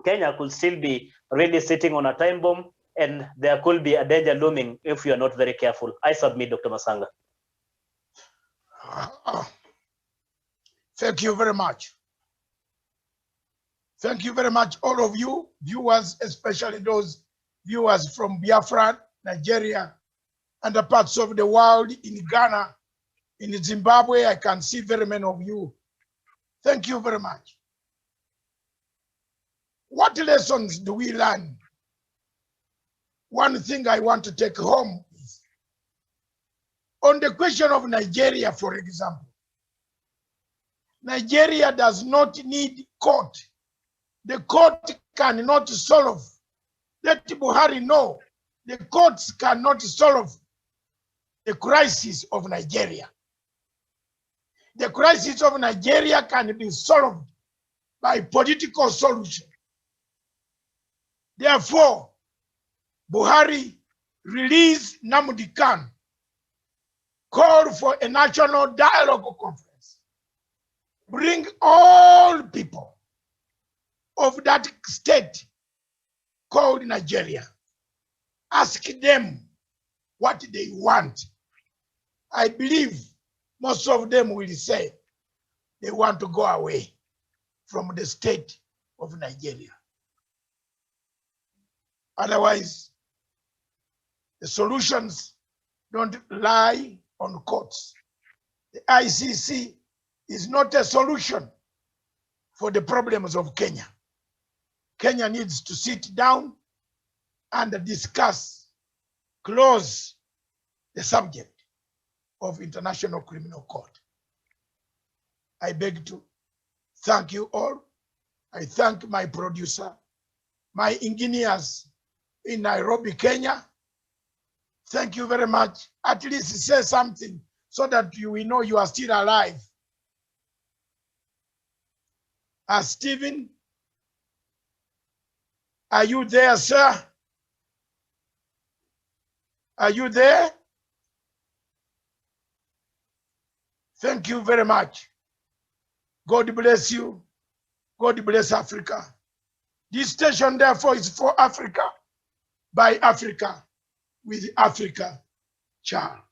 Kenya could still be really sitting on a time bomb, and there could be a danger looming if you are not very careful. I submit, Dr. Matsanga. Thank you very much. Thank you very much, all of you viewers, especially those viewers from Biafra, Nigeria, and the parts of the world, in Ghana, in Zimbabwe. I can see very many of you. Thank you very much. What lessons do we learn? One thing I want to take home is on the question of Nigeria, for example. Nigeria does not need court. The court cannot solve. Let Buhari know the courts cannot solve the crisis of Nigeria. The crisis of Nigeria can be solved by political solution. Therefore, Buhari release Nnamdi Kanu, call for a national dialogue conference, bring all people of that state called Nigeria, ask them what they want. I believe most of them will say they want to go away from the state of Nigeria. Otherwise, the solutions don't lie on courts. The ICC is not a solution for the problems of Kenya. Kenya needs to sit down and discuss, close the subject of International Criminal Court. I beg to thank you all. I thank my producer, my engineers in Nairobi, Kenya. Thank you very much. At least say something so that you will know you are still alive. Stephen, are you there, sir? Are you there? Thank you very much. God bless you. God bless Africa. This station, therefore, is for Africa, by Africa, with Africa. Ciao.